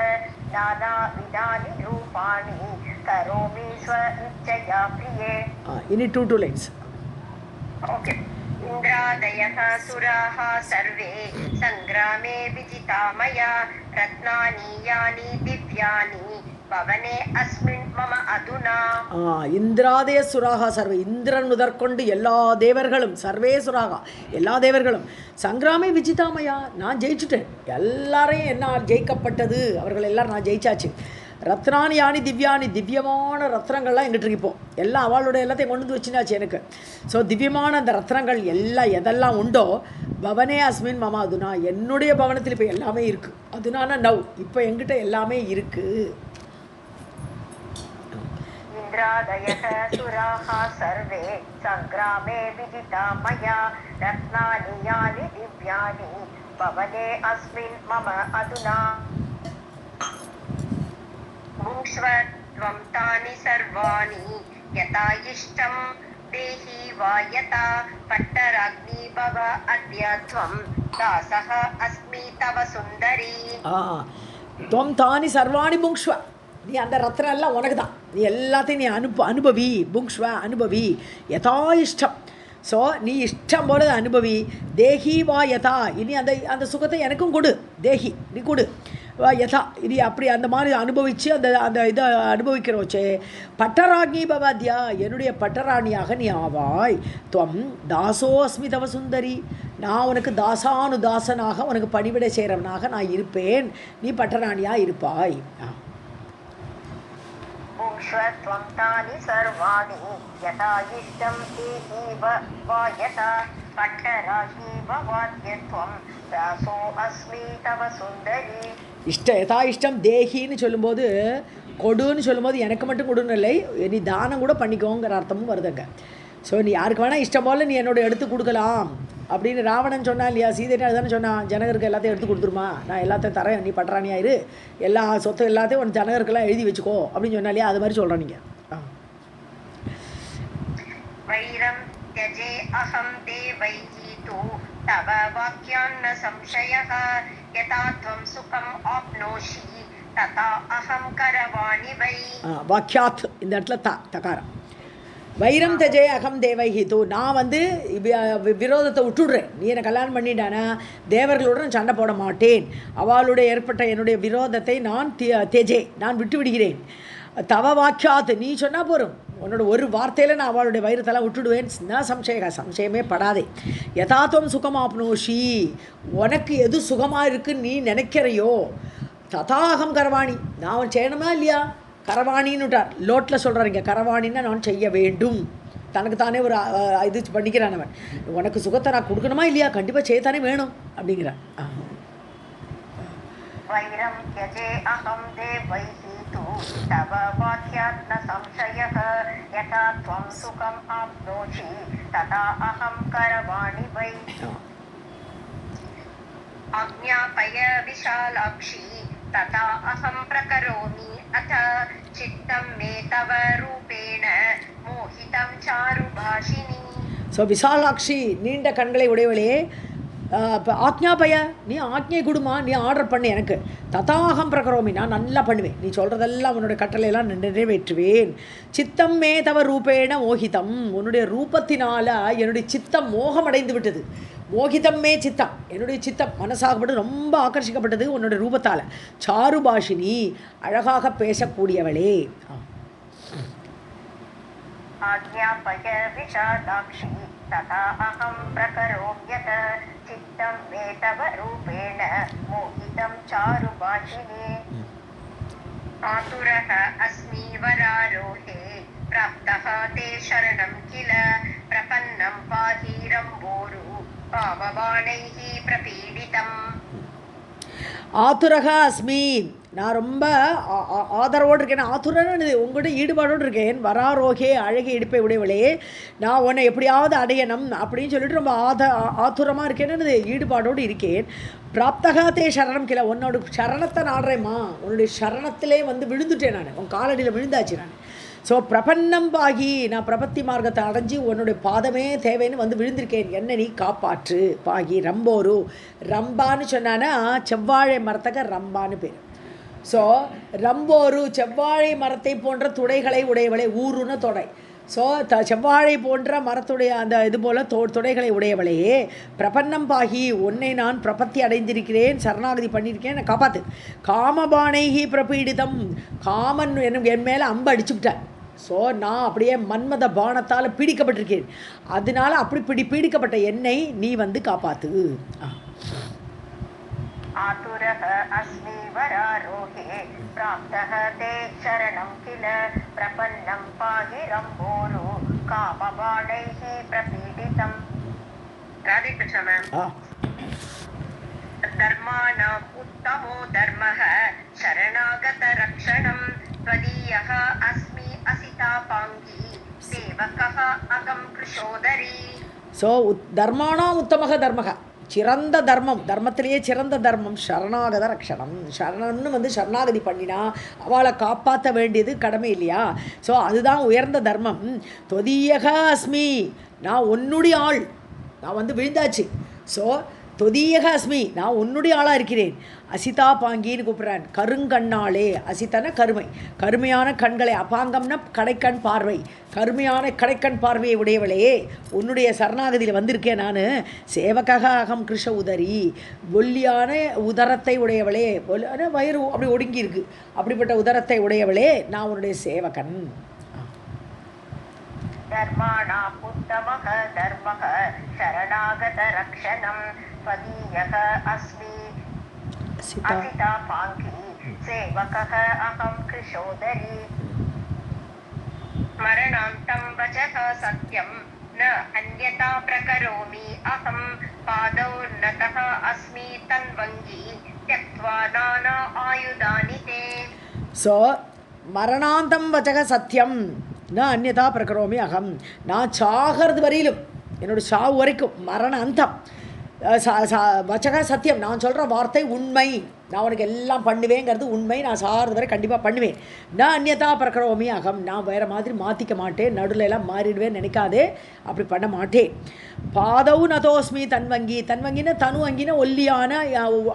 [SPEAKER 1] नानाविधानि रूपाणि करोमि स्व इच्छया प्रिये.
[SPEAKER 2] इनि 2 lines.
[SPEAKER 1] ओके. इन्द्रादयः सुराः सर्वे सङ्ग्रामे विजिता मया रत्नानि यानि दिव्यानि பவனே அஸ்மின் மம அதுனா.
[SPEAKER 2] இந்திராதய சுராகா சர்வே, இந்திரன் முதற்கொண்டு எல்லா தேவர்களும், சர்வே சுராகா எல்லா தேவர்களும், சங்கிராமே விஜிதாமயா, நான் ஜெயிச்சுட்டேன், எல்லாரையும் என்ன ஜெயிக்கப்பட்டது, அவர்கள் எல்லாரும் நான் ஜெயிச்சாச்சு. ரத்னானி யானி திவ்யானி, திவ்யமான ரத்னங்கள்லாம் எங்கிட்ட இருக்கு. இப்போ எல்லாம் அவளோட எல்லாத்தையும் கொண்டு வந்து வச்சுனாச்சு எனக்கு. ஸோ திவ்யமான அந்த ரத்னங்கள் எல்லாம் எதெல்லாம் உண்டோ பவனே அஸ்மின் மம அதுனா, என்னுடைய பவனத்தில் இப்போ எல்லாமே இருக்குது. அதுனான நவ் இப்போ எங்கிட்ட எல்லாமே இருக்குது.
[SPEAKER 1] इन्द्रादयः सुराः सर्वे सङ्ग्रामे विजिता मया रत्नानि यानि दिव्यानि भवने अस्मिन् मम अधुना भुङ्क्ष्व त्वं तानि सर्वाणि यथा इष्टं देहि वा यथा पट्टराग्नि भव अद्य त्वं दासः अस्मि तव सुन्दरी.
[SPEAKER 2] त्वं तानि सर्वाणि भुङ्क्ष्व, நீ அந்த ரத்னம் எல்லாம் உனக்கு தான், நீ எல்லாத்தையும் நீ அனுபவி, புங்க்ஷ்வ அனுபவி, யதா இஷ்டம். ஸோ நீ இஷ்டம் போல அனுபவி. தேஹி வா யதா, இனி அந்த அந்த சுகத்தை எனக்கும் கொடு, தேஹி நீ கொடு, வா யதா இனி அப்படி அந்த மாதிரி அனுபவித்து அந்த அந்த இதை அனுபவிக்கிறோச்சே. பட்டராணி பவாத்யா, என்னுடைய பட்டராணியாக நீ ஆவாய். துவம் தாசோ அஸ்மி தவ சுந்தரி, நான் உனக்கு தாசானுதாசனாக உனக்கு பணிவிடை செய்கிறவனாக நான் இருப்பேன், நீ பட்டராணியாக இருப்பாய்.
[SPEAKER 1] त्वं तानि सर्वाणि यथा इष्टं देहीव वा यथा पट्टराहीव वाद्यत्वं दासो अस्मि तव सुन्दरी.
[SPEAKER 2] யதா இஷ்டம் தேகின்னு சொல்லும்போது, கொடுன்னு சொல்லும்போது எனக்கு மட்டும் கொடுன்னு இல்லை, நீ தானம் கூட பண்ணிக்கோங்கிற அர்த்தமும் வருதுங்க. ஸோ நீ யாருக்கு வேணால் இஷ்டம் போல் நீ என்னோட எடுத்து கொடுக்கலாம் அப்படின்னு ராவணன் சொன்னா இல்லையா, சீதைன்னு அதுதானே சொன்னான், ஜனகருக்கு எல்லாத்தையும் எடுத்து கொடுத்துருமா, நான் எல்லாத்தையும் தரேன், நீ பட்டராணியாயிரு, எல்லா சொத்து எல்லாத்தையும் உன் ஜனகருக்கெல்லாம் எழுதி வச்சுக்கோ அப்படின்னு சொன்னா இல்லையா, அது மாதிரி சொல்கிறோம் நீங்கள்.
[SPEAKER 1] வைரம் த்யஜே அஹம் தேவைஹி து தவ வாக்யான்ன சம்சயஹ யதா த்வம் சுகம் ஆப்னோஷி ததா அஹம் கரவாணி வை.
[SPEAKER 2] வாக்யாத் இந்த இடத்துல தகாரம். வைரம் தஜே அகம் தேவைஹி தூ, நான் வந்து விரோதத்தை விட்டுடுறேன், நீ என்னை கல்யாணம் பண்ணிட்டானா தேவர்களுடன் சண்டை போட மாட்டேன், அவளுடைய ஏற்பட்ட என்னுடைய விரோதத்தை நான் தேஜே நான் விட்டு விடுகிறேன். தவ வாக்கியாத், நீ சொன்னால் போகிறோம், உன்னோட ஒரு வார்த்தையில் நான் அவளுடைய வைரத்தெல்லாம் விட்டுடுவேன். நான் சம்சயமே படாதே. யதாத்வம் சுகமாப்னோஷி, உனக்கு எது சுகமாக இருக்குன்னு நீ நினைக்கிறையோ ததாகம் கரவாணி, நான் அவன் செய்யணுமா இல்லையா, கரவாணின்னு விட்டார், லோட்டில் சொல்கிறாருங்க, கரவாணின்னா நான் செய்ய வேண்டும், தனக்கு தானே ஒரு இது பண்ணிக்கிறான் அவன், உனக்கு சுகத்தை நான் கொடுக்கணுமா இல்லையா, கண்டிப்பாக செய்யத்தானே வேணும் அப்படிங்கிறான்.
[SPEAKER 1] वैरं त्यजे अहं देवैः तु तव वाक्यात् न संशयः यथा त्वं सुखम् आप्नोषि तथा अहं करवाणि वै आज्ञापय विशालाक्षी तथा अहं प्रकरोमि अथ चित्तं मे तव रूपेण मोहितं चारुभाषिणी.
[SPEAKER 2] ஸோ விசாலாட்சி நீண்ட கண்களை உடையவளே, இப்போ ஆக்ஞாபய நீ ஆக்ஞை கொடுமா, நீ ஆர்டர் பண்ணு எனக்கு. ததாகம் பிரகரோமி நான் நல்லா பண்ணுவேன், நீ சொல்கிறதெல்லாம் உன்னுடைய கட்டளையெல்லாம் நிறைவேற்றுவேன். சித்தம் மே தவ ரூபேண மோகிதம், உன்னுடைய ரூபத்தினால என்னுடைய சித்தம் மோகமடைந்து விட்டது. மோகிதம் மே சித்தம், என்னுடைய சித்தம் மனசாகப்பட்டு ரொம்ப ஆக்கர்ஷிக்கப்பட்டது உன்னுடைய ரூபத்தால். சாருபாஷினி அழகாக பேசக்கூடியவளே.
[SPEAKER 1] आज्ञापय विशालाक्षी तथा अहं प्रकरोम्यत चित्तं मे तव रूपेण मोहितं चारुभाषिणे. आतुरः अस्मि वरारोहे प्राप्तः ते शरणं किल प्रपन्नं पाहि रम्भोरु कामबाणैः प्रपीडितम्.
[SPEAKER 2] ஆத்துரக அஸ்மி, நான் ரொம்ப ஆதரவோடு இருக்கேன். ஆத்துரன்னு உங்கள்கிட்ட ஈடுபாடோடு இருக்கேன். வராரோகே அழகிய இடுப்பை உடையவளே, நான் உன்னை எப்படியாவது அடையணும் அப்படின்னு சொல்லிட்டு ரொம்ப ஆத்துரமாக இருக்கேன்னு ஈடுபாடோடு இருக்கேன். பிராப்தகா தே சரணம் கிள, உன்னோட சரணத்தை நாடுறேம்மா, உன்னுடைய சரணத்திலே வந்து விழுந்துட்டேன் நான், உன் காலடியில் விழுந்தாச்சு நான். ஸோ பிரபன்னம் பாகி, நான் பிரபத்தி மார்க்கத்தை அடைஞ்சி உன்னுடைய பாதமே தேவைன்னு வந்து விழுந்திருக்கேன், என்னை நீ காப்பாற்று. பாகி ரம்போரு, ரம்பான்னு சொன்னான்னா செவ்வாழை மரத்தக்க ரம்பான்னு பேர். ஸோ ரம்போரு செவ்வாழை மரத்தை போன்ற துடைகளை உடையவளை, ஊருன்னு தொடை. ஸோ செவ்வாழை போன்ற மரத்துடைய அந்த இது போல் துடைகளை உடையவளையே, பிரபன்னம் பாகி உன்னை நான் பிரபத்தி அடைந்திருக்கிறேன், சரணாகதி பண்ணியிருக்கேன், என்னை காப்பாற்று. காமபானைகி பிரபீடிதம், காமன் என் மேலே அம்பு அடிச்சு விட்டார். ஸோ நான் அப்படியே மன்மத பானத்தால் பீடிக்கப்பட்டிருக்கேன், அதனால அப்படி பீடிக்கப்பட்ட என்னை நீ வந்து காப்பாற்று.
[SPEAKER 1] आतुरः अस्मि वरारोहे प्राप्तः ते शरणं किल प्रपन्नं पाहि रम्भोरु कामबाणैः प्रपीडितम्. राधे कृष्ण मैम. धर्माणाम् उत्तमो धर्मः शरणागत रक्षणं त्वदीयः अस्मि असितापाङ्गी सेवकः अहं कृशोदरी.
[SPEAKER 2] ஸோ தர்மானாம் உத்தமக தர்மக, சிறந்த தர்மம், தர்மத்திலேயே சிறந்த தர்மம் சரணாகத ரக்ஷணம். சரணம்னு வந்து சரணாகதி பண்ணினா அவளை காப்பாற்ற வேண்டியது கடமை இல்லையா? ஸோ அதுதான் உயர்ந்த தர்மம். தொதியக அஸ்மி, நான் உன்னுடைய ஆள், நான் வந்து விழுந்தாச்சு. ஸோ தொதியக அஸ்மி, நான் உன்னுடைய ஆளாக இருக்கிறேன். அசிதா பாங்கின்னு கூப்பிட்றான், கருங்கண்ணாளே. அசித்தன கருமை, கருமையான கண்களை, அபாங்கம்னா கடைக்கண் பார்வை, கருமையான கடைக்கண் பார்வையை உடையவளே, உன்னுடைய சரணாகதியில் வந்திருக்கேன் நான். சேவகக அகம் கிருஷ உதரி, ஒல்லியான உதரத்தை உடையவளே, வயிறு அப்படி ஒடுங்கி இருக்கு, அப்படிப்பட்ட உதரத்தை உடையவளே, நான் உன்னுடைய சேவகன்.
[SPEAKER 1] धर्माणाम् उत्तमः धर्मः शरणागत रक्षणं त्वदीयः अस्मि असितापाङ्गी सेवकः अहं कृशोदरी. मरणान्तं वचः सत्यं न अन्यथा प्रकरोमि अहं पादौ नतः अस्मि तन्वङ्गी त्यक्त्वा नाना आयुधानि ते.
[SPEAKER 2] ஸோ மரணாந்தம் வச்சக சத்தியம் நான் அந்நியதா பிரகரோமி அகம், நான் சாகிறது வரையிலும், என்னோடய சாவு வரைக்கும், மரண அந்தம் வச்சக சத்தியம், நான் சொல்கிற வார்த்தை உண்மை, நான் உனக்கு எல்லாம் பண்ணுவேங்கிறது உண்மை, நான் சாகிறது வரை கண்டிப்பாக பண்ணுவேன். நான் அந்நியதா பிரகரோமி அகம், நான் வேறு மாதிரி மாற்றிக்க மாட்டேன், நடுவில் எல்லாம் மாறிடுவேன் நினைக்காதே, அப்படி பண்ண மாட்டேன். பாதவு நதோஸ்மி தன்வங்கி, தன்வங்கின தனு அங்கின ஒல்லியான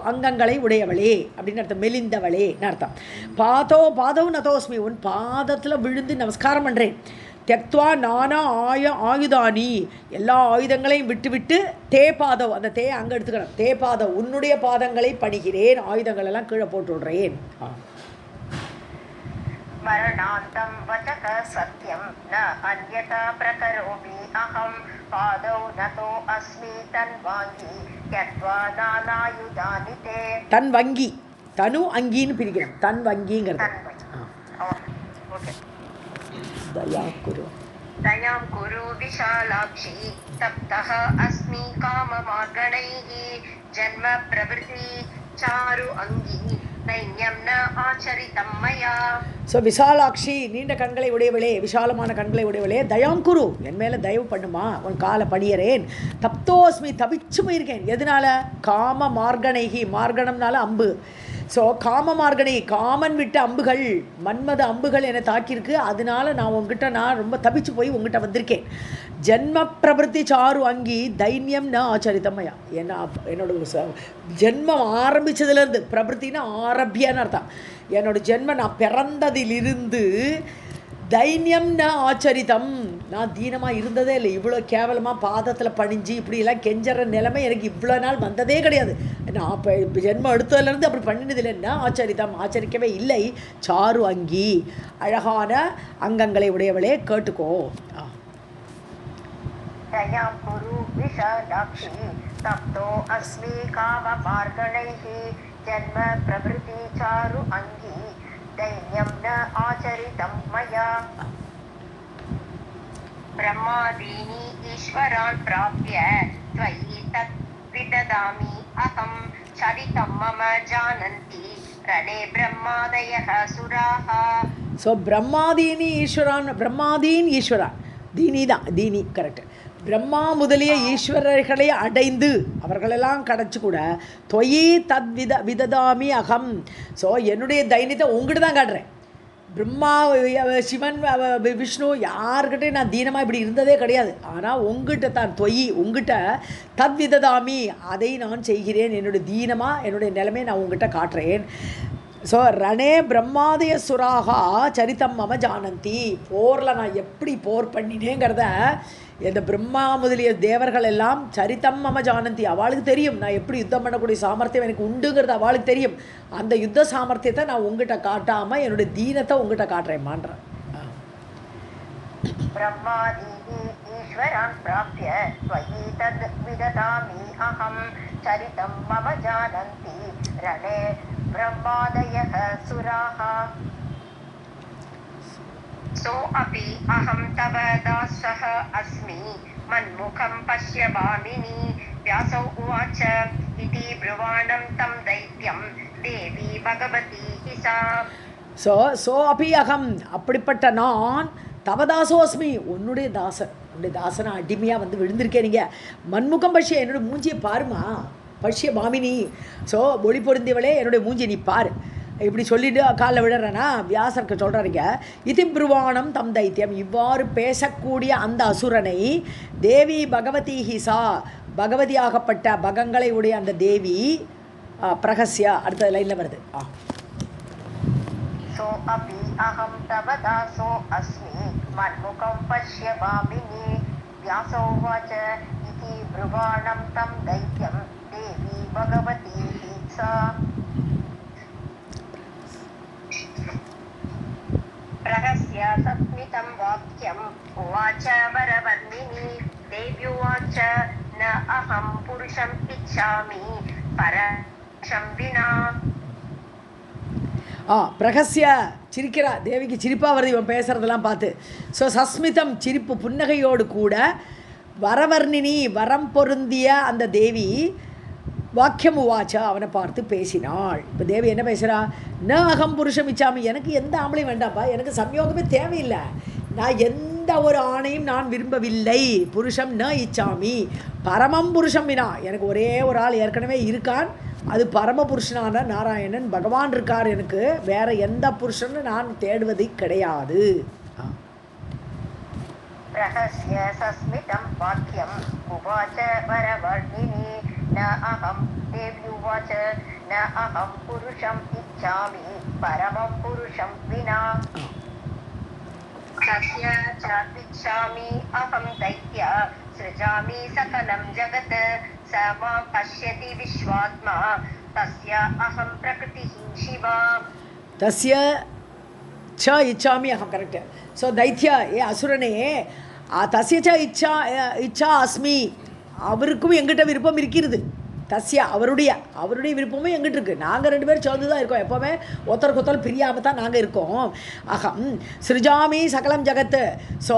[SPEAKER 2] அங்கங்களை உடையவளே அப்படின்னு அர்த்தம், மெலிந்தவளேன்னு அர்த்தம். பாதவு நதோஸ்மி, உன் பாதத்தில் விழுந்து நமஸ்காரம் பண்ணுறேன். தெக்துவா நானா ஆயுதானி, எல்லா ஆயுதங்களையும் விட்டு தே பாதவ், அந்த தே அங்கே எடுத்துக்கணும், தே பாதவ் உன்னுடைய பாதங்களை பணிகிறேன், ஆயுதங்கள் எல்லாம் கீழே போட்டு விடுறேன்.
[SPEAKER 1] मरणान्तं वचः सत्यं न अन्यथा प्रकरोमि अहं पादौ नतो अस्मि तन्वाङ्गी त्यक्त्वा नानायुधानि ते.
[SPEAKER 2] தன் வங்கி, தனு அங்கின்னு பிரிக்கிறோம், தன் வங்கிங்கிறது.
[SPEAKER 1] दयां कुरु विशालाक्षी तप्तः अस्मि काममार्गणैः जन्म प्रवृत्ति चारु अंगी दैन्यं न आचरितं मया
[SPEAKER 2] ஸோ விசாலாட்சி, நீண்ட கண்களை உடையவளே, விஷாலமான கண்களை உடையவளே, தயாம் குரு, என் மேலே தயவு பண்ணுமா, உன் காலை பணியறேன். தப்தோஸ்மி, தவிச்சு போயிருக்கேன். எதனால? காம மார்கணைகி, மார்கணம்னால அம்பு. ஸோ காம மார்கணி, காமன் விட்ட அம்புகள், மன்மத அம்புகள் என்னை தாக்கியிருக்கு. அதனால நான் உங்ககிட்ட நான் ரொம்ப தப்பிச்சு போய் உங்ககிட்ட வந்திருக்கேன். ஜென்ம பிரபத்தி சாரு அங்கி தைன்யம் ந ஆச்சரித்தம்மையா. என்னோட ஜென்மம் ஆரம்பித்ததுலேருந்து, பிரபத்தின்னா ஆரம்பியான்னு அர்த்தம். என்னோட ஜென்மம் நான் பிறந்ததிலிருந்து தைன்யம் ந ஆச்சரித்தம், நான் தீனமாக இருந்ததே இல்லை. இவ்வளோ கேவலமாக பாதத்தில் பணிஞ்சு இப்படியெல்லாம் கெஞ்சற நிலைமை எனக்கு இவ்வளோ நாள் வந்ததே கிடையாது. நான் இப்போ ஜென்மம் எடுத்ததுலேருந்து அப்படி பண்ணினதில்லை. என்ன ஆச்சரித்தம், ஆச்சரிக்கவே இல்லை. சாரு அங்கி, அழகான அங்கங்களை உடையவளே, கேட்டுக்கோ.
[SPEAKER 1] दयां कुरु विशालाक्षी तप्तो अस्मि काममार्गणैः जन्म प्रभृति चारु अङ्गी दैन्यं न आचरितं मया ब्रह्मादीनि ईश्वरान् प्राप्य त्वयि तत् विददामि अहं चरितं मम जानन्ति रणे ब्रह्मादयः सुराः.
[SPEAKER 2] ஸோ பிரம்மாதீனி ஈஸ்வரான், பிரம்மாதீன் ஈஸ்வரா, தீனி தான், தீனி கரெக்ட். பிரம்மா முதலிய ஈஸ்வரர்களை அடைந்து அவர்களெல்லாம் கிடச்சி கூட தொயி தத் விததாமி அகம். ஸோ என்னுடைய தைரியத்தை உங்ககிட்ட தான் காட்டுறேன். பிரம்மா, சிவன், விஷ்ணு யாருக்கிட்டே நான் தீனமாக இப்படி இருந்ததே கிடையாது. ஆனால் உங்ககிட்ட தான் தொயி, உங்ககிட்ட தத் விததாமி, அதை நான் செய்கிறேன். என்னுடைய தீனமாக என்னுடைய நிலைமையை நான் உங்ககிட்ட காட்டுறேன். ஸோ ரணே பிரம்மாதய சுராகா சரித்தம் மம ஜானந்தி, போரில் நான் எப்படி போர் பண்ணினேங்கிறத இந்த பிரம்மா முதலிய தேவர்கள் எல்லாம் சரித்தம் மம ஜானந்தி, அவளுக்கு தெரியும் நான் எப்படி யுத்தம் பண்ணக்கூடிய சாமர்த்தியம் எனக்கு உண்டுங்கிறது அவளுக்கு தெரியும். அந்த யுத்த சாமர்த்தியத்தை நான் உங்ககிட்ட காட்டாமல் என்னுடைய தீனத்தை உங்ககிட்ட காட்டுறேன்மான்றேன்.
[SPEAKER 1] ब्रह्मादीनि ईश्वरान् प्राप्य त्वयि तद् विददामि अहं चरितं मम जानन्ति रणे ब्रह्मादयः सुराः. सोऽपि अहं तव दासः अस्मि मन्मुखं पश्य भामिनी व्यासौ उवाच इति ब्रुवाणं तं दैत्यं देवी भगवती हि सा.
[SPEAKER 2] ஸோ அப்பி அகம், அப்படிப்பட்ட நான் தவதாசோஸ்மி, உன்னுடைய தாசன், உன்னுடைய தாசனை அடிமையாக வந்து விழுந்திருக்கேன். நீங்கள் மண்முகம் பஷ்ய, என்னுடைய மூஞ்சியை பாருமா, பஷ்ய பாமினி. ஸோ ஒளி பொருந்தியவளே, என்னுடைய மூஞ்சியை நீ பாரு. இப்படி சொல்லிட்டு காலில் விடுறேன்னா வியாசருக்கு சொல்கிறாருங்க. இது பிருவாணம் தம் தைத்தியம், இவ்வாறு பேசக்கூடிய அந்த அசுரனை தேவி பகவதி ஹிசா, பகவதியாகப்பட்ட பகங்களை உடைய அந்த தேவி பிரகஸ்யா, அடுத்த லைனில் வருது.
[SPEAKER 1] सोऽपि अहं तव दासो अस्मि मन्मुखं पश्य भामिनी व्यासोवाच इति ब्रुवाणं तं दैत्यं देवी भगवती हि सा. प्रहस्य सस्मितं वाक्यम् उवाच वरवर्णिनी देव्युवाच न अहं पुरुषम् इच्छामि परशं विना.
[SPEAKER 2] பிரகஸ்ய சிரிக்கிறா, தேவிக்கு சிரிப்பாக வருது இவன் பேசுகிறதெல்லாம் பார்த்து. ஸோ சஸ்மிதம், சிரிப்பு புன்னகையோடு கூட, வரவர்ணினி, வரம் பொருந்திய அந்த தேவி வாக்கியம் உவாச்சா, அவனை பார்த்து பேசினாள். இப்போ தேவி என்ன பேசுகிறா? ந அகம் புருஷம் இச்சாமி, எனக்கு எந்த ஆம்பளையும் வேண்டாம்ப்பா, எனக்கு சம்யோகமே தேவையில்லை, நான் எந்த ஒரு ஆணையும் நான் விரும்பவில்லை. புருஷம் ந இச்சாமி பரமம் புருஷம் வினா, எனக்கு ஒரே ஒரு ஆள் ஏற்கனவே இருக்கான், அது பரமபுருஷனான நாராயணன் பகவான் இருக்கார், எனக்கு வேற எந்த புருஷன்னு நான் தேடுவது கிடையாது.
[SPEAKER 1] ரஹஸ்ய சஸ்மிதம் வாக்கியம் உவாச்ச வரவர்ணினி ந அகம் தேவ்யுவாச்ச ந அகம் புருஷம் இச்சாமி பரமம் புருஷம் வினா. தஸ்ய சாதிச்சாமி அகம் தைத்ய சிருஜாமி சகலம் ஜகத் स मां पश्यति विश्वात्मा तस्य अहं प्रकृतिः शिवा.
[SPEAKER 2] तस्य च इच्छामि अहं, करेक्ट. सो दैत्य, ஏ அசுரனே, தஸ்ய ச இச்சா அஸ்மி, அவருக்கும் எங்கிட்ட விருப்பம் இருக்கிறது. தஸ்ய, அவருடைய விருப்பமும் எங்கிட்ட இருக்குது. நாங்கள் ரெண்டு பேரும் சேர்ந்து தான் இருக்கோம், எப்போவுமே ஒருத்தருக்கு ஒருத்தர் பிரியாமல் தான் நாங்கள் இருக்கோம். அகம் சிருஜாமி சகலம் ஜகத்து. ஸோ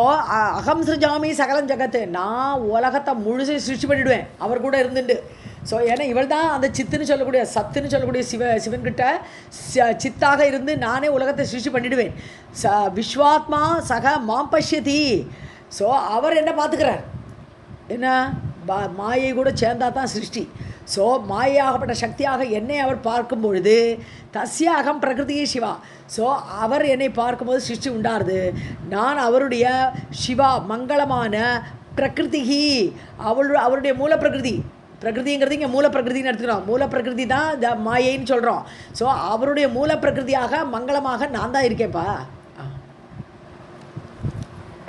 [SPEAKER 2] அகம் சிருஜாமி சகலம் ஜகத்து, நான் உலகத்தை முழுசு சிருஷ்டி பண்ணிவிடுவேன் அவர் கூட இருந்துட்டு. ஸோ ஏன்னா இவள் தான் அந்த சித்துன்னு சொல்லக்கூடிய சத்துன்னு சொல்லக்கூடிய சிவன்கிட்ட சித்தாக இருந்து நானே உலகத்தை சிருஷ்டி பண்ணிவிடுவேன். விஸ்வாத்மா சக மாம் பஷ்யதி. ஸோ அவர் என்ன பார்த்துக்கிறார், என்ன மாயை கூட சேர்ந்தா தான் சிருஷ்டி. ஸோ மாயாகப்பட்ட சக்தியாக என்னை அவர் பார்க்கும் பொழுது தஸ்யாகம் பிரகிருதியே சிவா. ஸோ அவர் என்னை பார்க்கும்போது சிருஷ்டி உண்டாருது. நான் அவருடைய சிவா மங்களமான பிரகிருதிகி, அவருடைய மூல பிரகிருதி. பிரகிருதிங்கிறது இங்கே மூல பிரகிருதின்னு எடுத்துக்கிறோம். மூல பிரகிருதி தான் இந்த மாயைன்னு சொல்கிறோம். ஸோ அவருடைய மூல பிரகிருதியாக மங்களமாக நான் தான் இருக்கேன்ப்பா.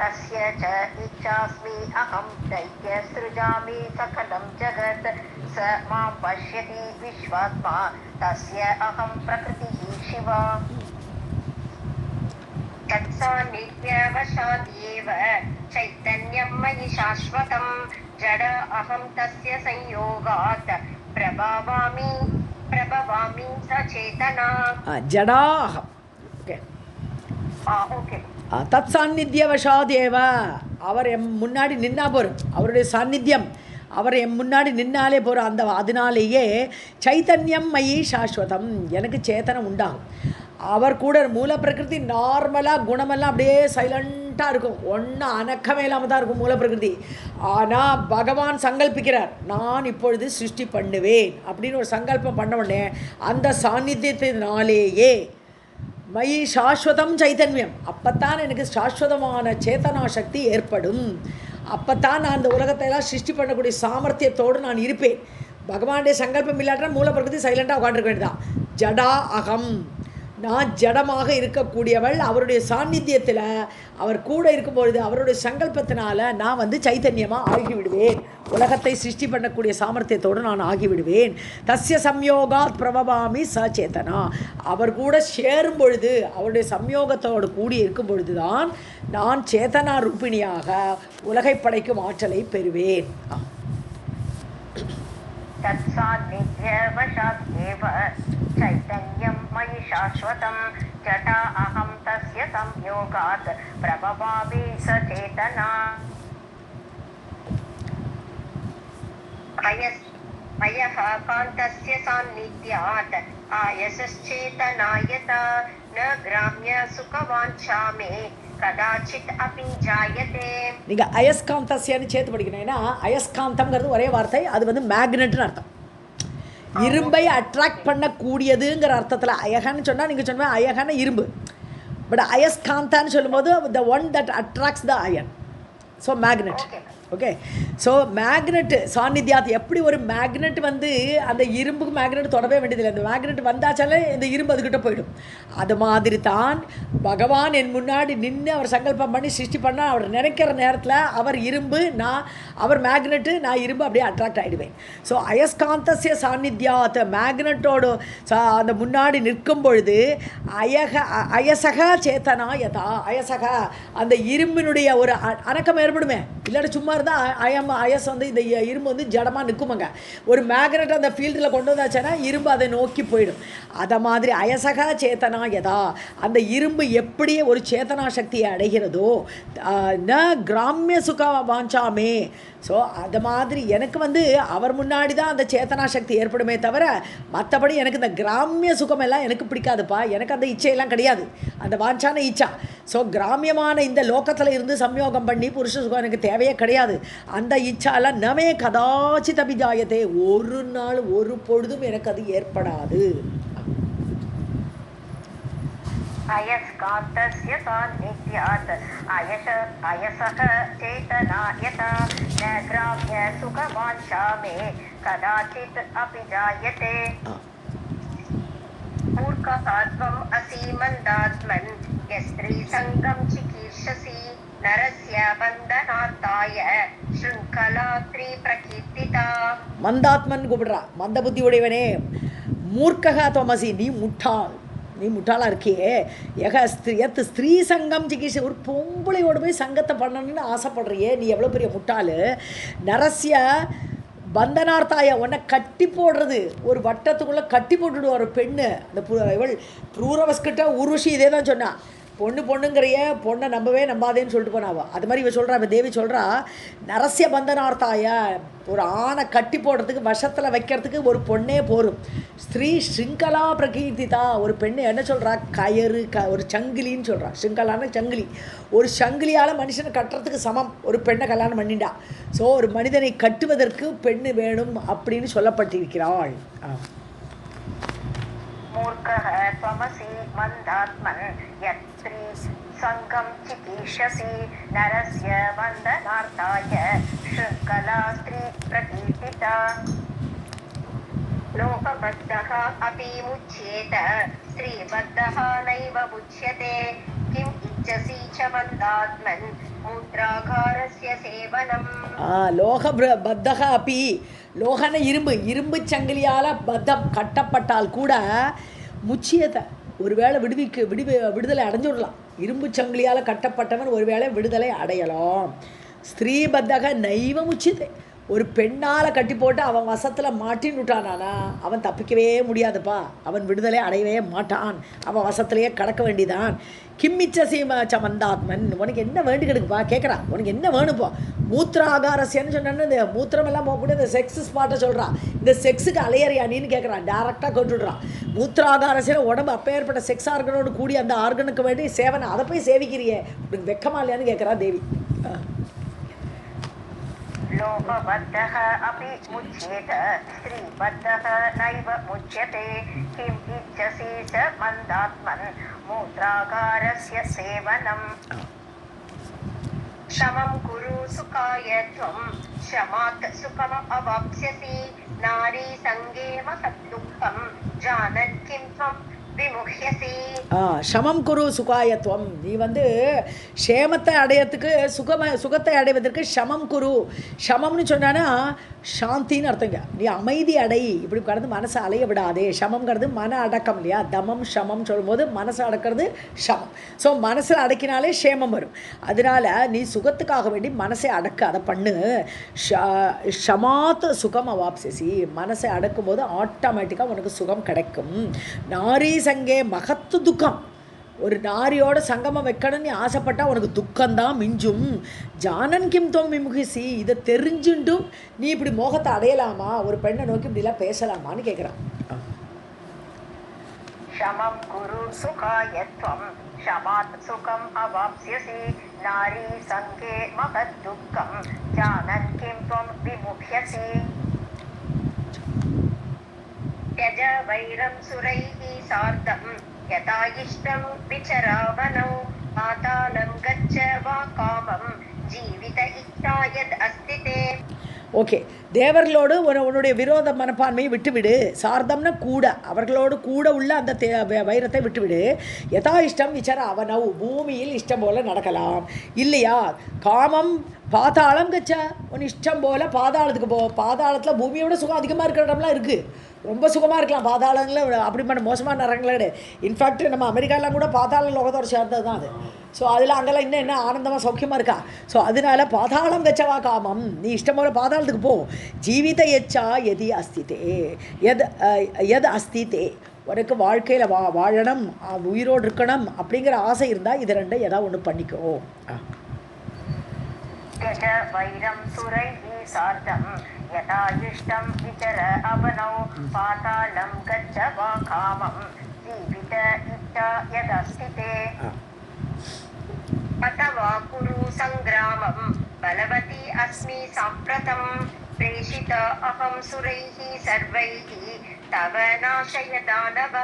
[SPEAKER 1] तस्य च इच्छास्मि अहं दैत्य सृजामि सकलं जगत् स मां पश्यति विश्वात्मा तस्य अहं प्रकृतिः शिवा तत्सान्निध्यवशादेव चैतन्यं मयि शाश्वतं जड अहं तस्य संयोगात् प्रभवामि सचेतना
[SPEAKER 2] जडाहं.
[SPEAKER 1] ओके
[SPEAKER 2] தத் சாநித்தியவசாதேவ. அவர் எம் முன்னாடி நின்னா போகிறோம், அவருடைய சாநித்தியம் அவர் என் முன்னாடி நின்னாலே போகிற அந்த அதனாலேயே சைத்தன்யம் மயி சாஸ்வதம், எனக்கு சேத்தனம் உண்டாகும். அவர் கூட மூல பிரகிருதி நார்மலாக குணமெல்லாம் அப்படியே சைலண்ட்டாக இருக்கும், ஒன்றும் அணக்கமே இல்லாமல் தான் இருக்கும் மூல பிரகிருதி. ஆனால் பகவான் சங்கல்பிக்கிறார், நான் இப்பொழுது சிருஷ்டி பண்ணுவேன் அப்படின்னு ஒரு சங்கல்பம் பண்ண உடனே அந்த சாநித்தியத்தினாலேயே மயி சாஸ்வதம் சைத்தன்யம், அப்போத்தான் எனக்கு சாஸ்வதமான சேத்தனா சக்தி ஏற்படும். அப்போத்தான் நான் அந்த உலகத்தையெல்லாம் சிருஷ்டி பண்ணக்கூடிய சாமர்த்தியத்தோடு நான் இருப்பேன். பகவானுடைய சங்கல்பம் இல்லாட்டா மூல பிரகிருதி சைலண்டாக உட்காந்துருக்க வேண்டியதான். ஜடா அகம், நான் ஜடமாக இருக்கக்கூடியவள். அவருடைய சாநித்தியத்தில் அவர் கூட இருக்கும்பொழுது அவருடைய சங்கல்பத்தினால நான் வந்து சைத்தன்யமாக ஆகிவிடுவேன். உலகத்தை சிருஷ்டி பண்ணக்கூடிய சாமர்த்தியத்தோடு நான் ஆகிவிடுவேன். தஸ்ய சம்யோகாத் பிரபவாமி சச்சேதனா, அவர் கூட சேரும் பொழுது அவருடைய சம்யோகத்தோடு கூடி இருக்கும் பொழுது தான் நான் சேதனா ரூபிணியாக உலகை படைக்கும் ஆற்றலை பெறுவேன்.
[SPEAKER 1] चैतन्यं मयि शाश्वतं जटा अहं तस्य संयोगात् प्रभवामि सचेतना अयः कान्तस्य सान्निध्यात् आयसश्चेतनायता न ग्राम्य सुखवाञ्छा मे கதாச்சித் அப்பி ஜாயதே.
[SPEAKER 2] நீங்கள் அயஸ்காந்தஸ்யன்னு சேர்த்து படிக்கணும். ஏன்னா அயஸ்காந்தம்ங்கிறது ஒரே வார்த்தை, அது வந்து மேக்னெட்னு அர்த்தம். இரும்பை அட்ராக்ட் பண்ணக்கூடியதுங்கிற அர்த்தத்தில் அயகன்னு சொன்னால் நீங்கள் சொன்னால் அயகன இரும்பு. பட் அயஸ்காந்தான்னு சொல்லும்போது the one that attracts the iron. So magnet. Okay. So magnet சாநித்தியாத், எப்படி ஒரு மேக்னெட் வந்து அந்த இரும்புக்கு மேக்னெட் தொடவே வேண்டியதில்லை, அந்த மேக்னெட் வந்தாச்சாலே இந்த இரும்பு அதுக்கிட்ட போயிடும். அது மாதிரி தான் பகவான் என் முன்னாடி நின்று அவர் சங்கல்பம் பண்ணி சிருஷ்டி பண்ணால் அவர் நினைக்கிற நேரத்தில் அவர் இரும்பு, அவர் மேக்னெட்டு, நான் இரும்பு, அப்படியே அட்ராக்ட் ஆகிடுவேன். ஸோ அயஸ்காந்தசிய சாநித்தியாத், மேக்னெட்டோடு அந்த முன்னாடி நிற்கும் பொழுது அயசக சேத்தனா யதா, அயசக அந்த இரும்பினுடைய ஒரு அணக்கம் ஏற்படுமே. இல்லாட்டி சும்மா இருந்தால் அயஸ் வந்து இந்த இரும்பு வந்து ஜடமாக நிற்குமாங்க. ஒரு மேக்னெட் அந்த ஃபீல்டில் கொண்டு வந்தாச்சுன்னா இரும்பு அதை நோக்கி போயிடும். அதை மாதிரி அயசக சேத்தனா யதா, அந்த இரும்பு எப்படி ஒரு சேத்தனா சக்தியை அடைகிறதோ ந கிராமிய சுக வாஞ்சாமே. ஸோ அது மாதிரி எனக்கு வந்து அவர் முன்னாடி தான் அந்த சேத்தனா சக்தி ஏற்படுமே தவிர மற்றபடி எனக்கு இந்த கிராமிய சுகமெல்லாம் எனக்கு பிடிக்காதுப்பா. எனக்கு அந்த இச்சையெல்லாம் கிடையாது, அந்த வாஞ்சான இச்சா. ஸோ கிராமியமான இந்த லோகத்தில் இருந்து சம்யோகம் பண்ணி புருஷ சுகம் எனக்கு தேவையே கிடையாது. அந்த இச்சாலாம் நமே கதாச்சித் அபிஜாயத்தே, ஒரு நாள் ஒரு பொழுதும் எனக்கு அது ஏற்படாது.
[SPEAKER 1] अयस्कान्तस्य सान्निध्यात् अयसः चेतनायता न ग्राम्य सुखवाञ्छा मे कदाचित् अपि जायते मूर्खः त्वम् असि मन्दात्मन् यस्त्रीसङ्गं चिकीर्षसि नरस्य बन्धनार्थाय शृङ्खलात्रि प्रकीर्तिता.
[SPEAKER 2] மந்தாத்மன் கூப்பிடுறா, மந்த புத்தி உடையவனே. மூர்க்ககா துவமசி, நீ முட்டாள், நீ முட்டாளாக இருக்கியே. ஸ்திரீ சங்கம் சிகிச்சை, ஒரு பொம்பளையோடு போய் சங்கத்தை பண்ணணும்னு ஆசைப்படுறியே, நீ எவ்வளோ பெரிய முட்டாள். நரசிய பந்தனார்த்தாய, உன்னை கட்டி போடுறது, ஒரு வட்டத்துக்குள்ளே கட்டி போட்டுடுவார் ஒரு பெண்ணு. அந்த இவள் ப்ரூரவஸ்கிட்ட ஊர்வசி இதே தான் சொன்னான். பொண்ணு பொண்ணுங்கிறைய பொண்ணை நம்பவே நம்பாதேன்னு சொல்லிட்டு போனாவா. அது மாதிரி இவ சொல்கிறா, இப்போ தேவி சொல்கிறா, நரசிய பந்தனார்த்தாய, ஒரு ஆணை கட்டி போடுறதுக்கு வசத்தில் வைக்கிறதுக்கு ஒரு பொண்ணே போரும். ஸ்திரீ ஸ்ருங்கலா பிரகீர்த்திதா, ஒரு பெண்ணு என்ன சொல்கிறா, கயறு ஒரு சங்கிலின்னு சொல்கிறா. ஸ்ருங்கலான சங்கிலி, ஒரு சங்கிலியால் மனுஷனை கட்டுறதுக்கு சமம் ஒரு பெண்ணை கல்யாணம் பண்ணிண்டா. ஸோ ஒரு மனிதனை கட்டுவதற்கு பெண்ணு வேணும் அப்படின்னு சொல்லப்பட்டிருக்கிறாள்.
[SPEAKER 1] मूर्खः त्वमसि मन्दात्मन् यत्स्त्री सङ्गं चिकीर्षसि नरस्य वन्दनार्थाय शृङ्खला स्त्री प्रकीर्तिता लोकबद्धः अपि मुच्येत स्त्रीबद्धः नैव मुच्यते किम् इच्छसि च मन्दात्मन् मूत्रागारस्य सेवनम्.
[SPEAKER 2] லோகபத்தக அப்பி, லோகன இரும்பு, இரும்பு சங்கிலியால் பத்தம் கட்டப்பட்டால் கூட முச்சியத்தை ஒருவேளை விடுதலை அடைஞ்சுடலாம். இரும்பு சங்கிலியால் கட்டப்பட்டவன் ஒருவேளை விடுதலை அடையலாம். ஸ்திரீ பத்தக நைவ முச்சியத்தை, ஒரு பெண்ணால் கட்டி போட்டு அவன் வசத்தில் மாட்டின்னு விட்டானா அவன் தப்பிக்கவே முடியாதுப்பா, அவன் விடுதலை அடையவே மாட்டான், அவன் வசத்திலேயே கடக்க வேண்டிதான். கிம்மிச்ச சீமச்ச மந்தாத்மன், உனக்கு என்ன வேண்டு கிடக்குப்பா கேட்குறான், உனக்கு என்ன வேணுப்போ. மூத்திராகாரஸ்யன்னு சொன்னேன்னு இந்த மூத்திரமெல்லாம் போகக்கூடிய இந்த செக்ஸ் ஸ்பாட்டை சொல்கிறான். இந்த செக்ஸுக்கு அலையறியா நீன்னு கேட்குறான், டேரெக்டாக கொண்டுடுறான். மூத்திராகாரஸ்யன்னு உடம்பு அப்பேற்பட்ட செக்ஸ் ஆர்கனோடு கூடி அந்த ஆர்கனுக்கு வேண்டி சேவனை அதை போய் சேவிக்கிறியே, உனக்கு வெக்கமா இல்லையான்னு கேட்குறா தேவி.
[SPEAKER 1] लोकबद्धः अपि मुच्येत स्त्रीबद्धः नैव मुच्यते किम् इच्छसि च मन्दात्मन् मूत्रागारस्य सेवनम्. शमं कुरु सुखाय त्वं शमात् सुखम् अवाप्स्यसि नारी सङ्गे महत् दुःखं जानन् किं त्वं विमुह्यसि.
[SPEAKER 2] ஷமம் குரு சுகாயத்துவம், நீ க்ஷேமத்தை அடையறதுக்கு சுகத்தை அடைவதற்கு ஷமம் குரு. ஷமம்னு சொன்னான்னா சாந்தின்னு அர்த்தங்க. நீ அமைதி அடை, இப்படி கடந்து மனசை அலைய விடாதே. ஷமம்ங்கிறது மன அடக்கம் இல்லையா, தமம் ஷமம் சொல்லும்போது மனசை அடக்கிறது ஷமம். ஸோ மனசில் அடக்கினாலே க்ஷேமம் வரும். அதனால் நீ சுகத்துக்காக வேண்டி மனசை அடக்க, அதை பண்ணு. ஷமாத் சுகம் அவாப்சி, மனசை அடக்கும் போது ஆட்டோமேட்டிக்காக உனக்கு சுகம் கிடைக்கும். நாரி சங்கே மகத்து துக்கம், ஒரு நாரியோட சங்கமம் வைக்கணும்னு நீ ஆசைப்பட்டால் உனக்கு துக்கம்தான் மிஞ்சும். ஜானன் கிம் தோம் விமுகிசி, இதை தெரிஞ்சுட்டும் நீ இப்படி மோகத்தை அடையலாமா, ஒரு பெண்ணை நோக்கி இப்படிலாம் பேசலாமான்னு கேட்குறான்.
[SPEAKER 1] शमं कुरु सुखाय त्वं शमात् सुखम् अवाप्स्यसि नारी सङ्गे महत् दुःखं जानन् किं त्वं विमुह्यसि. त्यज वैरं सुरैः सार्धं यथा इष्टं विचरावनौ पातालं गच्छ वा कामं जीवित इच्छा यद् अस्ति ते.
[SPEAKER 2] ஓகே, தேவர்களோடு உன்னுடைய விரோத மனப்பான்மையை விட்டுவிடு. சார்த்தம்னா கூட, அவர்களோடு கூட உள்ள அந்த வைரத்தை விட்டுவிடு. யதா இஷ்டம் விசார அவனவ், பூமியில் இஷ்டம் போல நடக்கலாம். இல்லையா காமம் பாதாளம் கச்சா, உன் இஷ்டம் போல் பாதாளத்துக்கு போ. பாதாளத்தில் பூமியோட சுகம் அதிகமாக இருக்கிற இடம்லாம் இருக்குது, ரொம்ப சுகமாக இருக்கலாம். பாதாளங்களில் அப்படிப்பட்ட மோசமான நரங்களே கிடையாது. இன்ஃபேக்ட் நம்ம அமெரிக்காலாம் கூட பாதாள லோகத்தோட சேர்ந்தது தான் அது. ஸோ அதில் அங்கெல்லாம் இன்னும் என்ன ஆனந்தமாக சௌக்கியமாக இருக்கா. ஸோ அதனால பாதாளம் கச்சவா காமம், நீ இஷ்டம் போல பாதாளத்துக்கு போ. ஜீவித எச்சா எதி அஸ்திதே எது அஸ்திதே, உனக்கு வாழ்க்கையில் வாழணும், உயிரோடு இருக்கணும் அப்படிங்கிற ஆசை இருந்தால் இது ரெண்டும் ஏதாவது ஒன்று பண்ணிக்கோ.
[SPEAKER 1] வைரம் சுரைஹி சார்த்தம் யதா இஷ்டம் விசர அவனௌ பாதாளம் கச்ச வா காமம் ஜீவித இச்சா யதஸ்திதே. अथवा कुरु संग्रामं बलवती अस्मि साम्प्रतं प्रेषित अहं सुरैः सर्वैः तव नाशय दानव.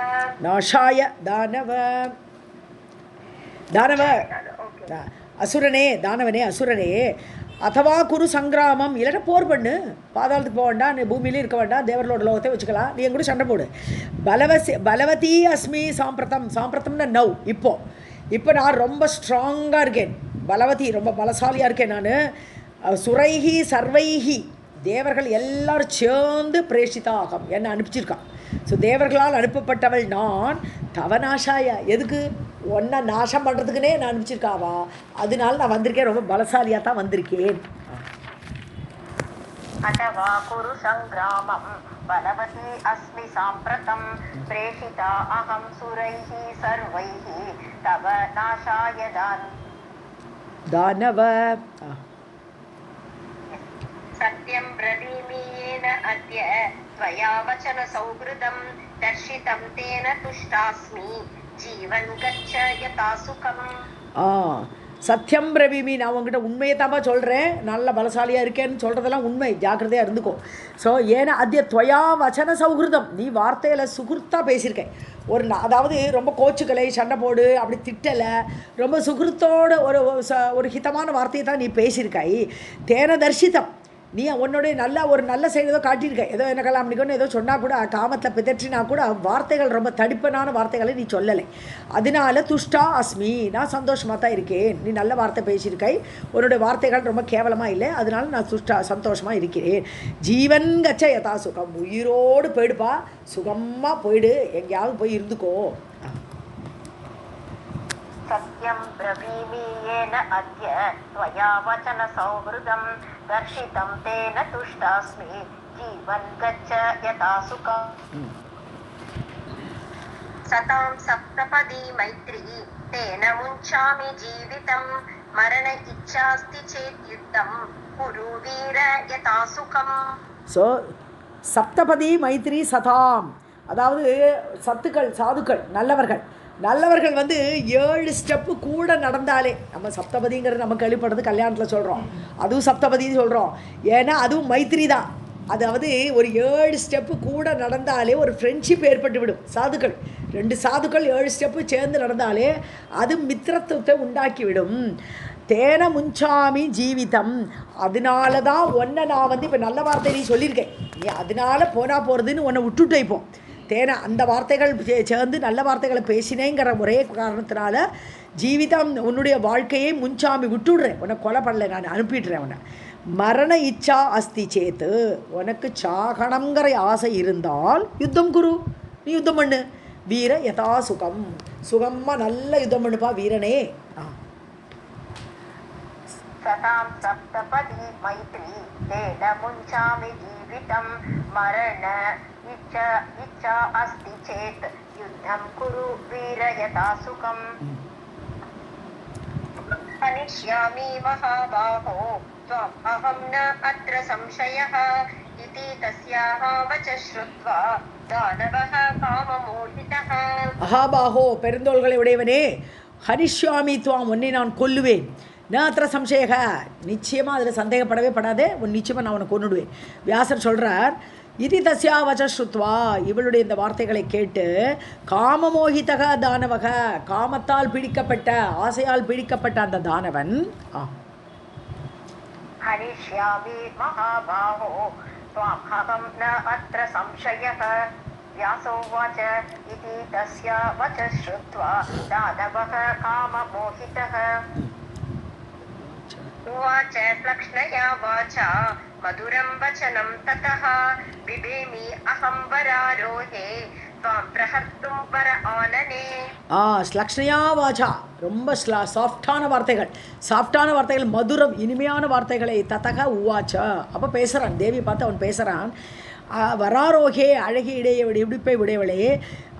[SPEAKER 2] नाशाय दानव, दानव அசுரனே, தானவனே அசுரனே. அதவா குரு சங்கிராமம், இல்லைன்னா போர் பண்ணு. பாதாளத்துக்கு போக வேண்டாம், நீ பூமியிலே இருக்க வேண்டாம், தேவர்களோட லோகத்தை வச்சுக்கலாம், நீ என் கூட சண்டை போடு. பலவதி அஸ்மி சாம்பிரதம், சாம்பிரதம்னா நவ், இப்போ நான் ரொம்ப ஸ்ட்ராங்காக இருக்கேன், பலவதி ரொம்ப பலசாலியாக இருக்கேன் நான். சுரைஹி சர்வைஹி, தேவர்கள் எல்லாரும் சேர்ந்து பிரேஷிதாகம் என்னை அனுப்பிச்சிருக்கான். ஸோ தேவர்களால் அனுப்பப்பட்டவள் நான். தவநாசாய, எதுக்கு ஒன்றை நாசம் பண்ணுறதுக்குனே நான் அனுப்பிச்சிருக்காவா, அதனால நான் வந்திருக்கேன், ரொம்ப பலசாலியாக தான் வந்திருக்கேன்.
[SPEAKER 1] अथवा कुरु संग्रामं बलवती अस्मि साम्प्रतं प्रेषिता अहं सुरैः सर्वैः तव तव नाशाय
[SPEAKER 2] दानव
[SPEAKER 1] सत्यं ब्रवीमि येन अद्य त्वया वचन सौहृदं दर्शितं तेन तुष्टास्मि जीवन् गच्छ यथा सुखम्.
[SPEAKER 2] சத்தியம் பிரவிமி, நான் உங்ககிட்ட உண்மையை தான்ப்பா சொல்கிறேன், நல்ல பலசாலியாக இருக்கேன்னு சொல்கிறதெல்லாம் உண்மை, ஜாக்கிரதையாக இருந்துக்கோ. ஸோ ஏன்னா அத்திய துவயா வச்சன சௌஹிருதம், நீ வார்த்தையில் சுகிருத்தாக பேசியிருக்கேன். அதாவது ரொம்ப கோச்சுக்களை சண்டை போடு அப்படி திட்டலை, ரொம்ப சுகிருத்தோட ஒரு ஹிதமான வார்த்தையை தான் நீ பேசியிருக்காய். தேன தர்ஷிதம், நீ உன்னுடைய ஒரு நல்ல செயல் ஏதோ காட்டியிருக்க, ஏதோ என்ன கல்யாணம் பண்ணிக்கணும்னு ஏதோ சொன்னால் கூட காமத்தில் பிதற்றினா கூட வார்த்தைகள் ரொம்ப தடிப்பனான வார்த்தைகளை நீ சொல்லலை. அதனால துஷ்டா அஸ்மி, நான் சந்தோஷமாக தான் இருக்கேன். நீ நல்ல வார்த்தை பேசியிருக்காய், உன்னுடைய வார்த்தைகள் ரொம்ப கேவலமாக இல்லை, அதனால நான் சந்தோஷமாக இருக்கிறேன். ஜீவன் கச்ச யதா சுகம், உயிரோடு போயிடுப்பா, சுகமாக போயிடு, எங்கேயாவது போய் இருந்துக்கோ.
[SPEAKER 1] सत्यं ब्रवीमि येन अद्य त्वया वचन सौहृदं दर्शितं तेन तुष्टास्मि जीवन् गच्छ यथा सुखम्. सतां सप्तपदी मैत्री तेन मुञ्चामि जीवितं मरण इच्छास्ति चेत् युद्धं कुरु वीर यथा सुखम्.
[SPEAKER 2] ஸோ சப்தபதி மைத்ரி சதாம், அதாவது சத்துக்கள் சாதுக்கள் நல்லவர்கள் 7 ஸ்டெப்பு கூட நடந்தாலே, நம்ம சப்தபதிங்கிறது நம்ம கேள்விப்படுறது கல்யாணத்தில் சொல்கிறோம், அதுவும் சப்தபதின்னு சொல்கிறோம், ஏன்னா அதுவும் மைத்ரி தான். அதாவது ஒரு 7 ஸ்டெப்பு கூட நடந்தாலே ஒரு ஃப்ரெண்ட்ஷிப் ஏற்பட்டு விடும். சாதுக்கள் 2 சாதுக்கள் 7 ஸ்டெப்பு சேர்ந்து நடந்தாலே அது மித்திரத்துவத்தை உண்டாக்கிவிடும். தேன முஞ்சாமி ஜீவிதம், அதனால தான் உன்னை நான் இப்போ நல்ல வார்த்தை நீ சொல்லியிருக்கேன், நீ அதனால போகிறதுன்னு உன்னை விட்டுட்டு இப்போ தேன அந்த வார்த்தைகள் சேர்ந்து நல்ல வார்த்தைகளை பேசினேங்கிற ஒரே காரணத்தினால ஜீவிதம் உன்னுடைய வாழ்க்கையை முன்சாமி விட்டுடுறேன், உன்னை கொலை பண்ணலை, நான் அனுப்பிடுறேன் உன்னை. மரண இச்சா அஸ்தி சேத்து, உனக்கு சாகனங்கிற ஆசை இருந்தால் யுத்தம் குரு, நீ யுத்தம் பண்ணு. வீர யதா சுகம், சுகமாக நல்ல யுத்தம் பண்ணுப்பா வீரனே.
[SPEAKER 1] सतां सप्तपदी मैत्री तेन मुञ्चामि जीवितं मरण इच्छा अस्ति चेत् युद्धं कुरु वीर यथा सुखम्. अनिष्यामि महाबाहो त्वम् अहं न अत्र संशयः इति तस्याः वचः श्रुत्वा दानवः काममोहितः.
[SPEAKER 2] அஹாபாஹோ, பெருந்தோள்களை உடையவனே, ஹனிஷ்யாமி துவாம், உன்னை நான் கொல்லுவேன். நாத்திர சம்சயக, நிச்சயமாக அதில் சந்தேகப்படவே படாதே, நிச்சயமாக நான் உன்னை கொன்னுடுவேன். வியாசர் சொல்கிறார், இது தஸ்யா வச்சஸ்ருத்வா, இவளுடைய இந்த வார்த்தைகளை கேட்டு காமமோகிதக தானவக, காமத்தால் பிடிக்கப்பட்ட ஆசையால் பிடிக்கப்பட்ட அந்த தானவன்
[SPEAKER 1] ஹரிஷ்யாமி மகாபாஹோ த்வாம் அஹம் ந அத்ர சம்சயः व्यासोवाच इति तस्य वचः श्रुत्वा दानवः काममोहितः उवाच प्लक्ष्णया वाचा मधुरं वचनं ततः बिभेमि अहं वरारोहे त्वां प्रहर्तुं वर आनने.
[SPEAKER 2] ஸ்லக்ஷ்ணையா வாச்சா, ரொம்ப சாஃப்டான வார்த்தைகள், மதுரம் இனிமையான வார்த்தைகளை ததக உவாச்ச, அப்போ பேசுகிறான், தேவி பார்த்து அவன் பேசுகிறான். வராரோகே, அழகி இடிப்பை உடையவளே,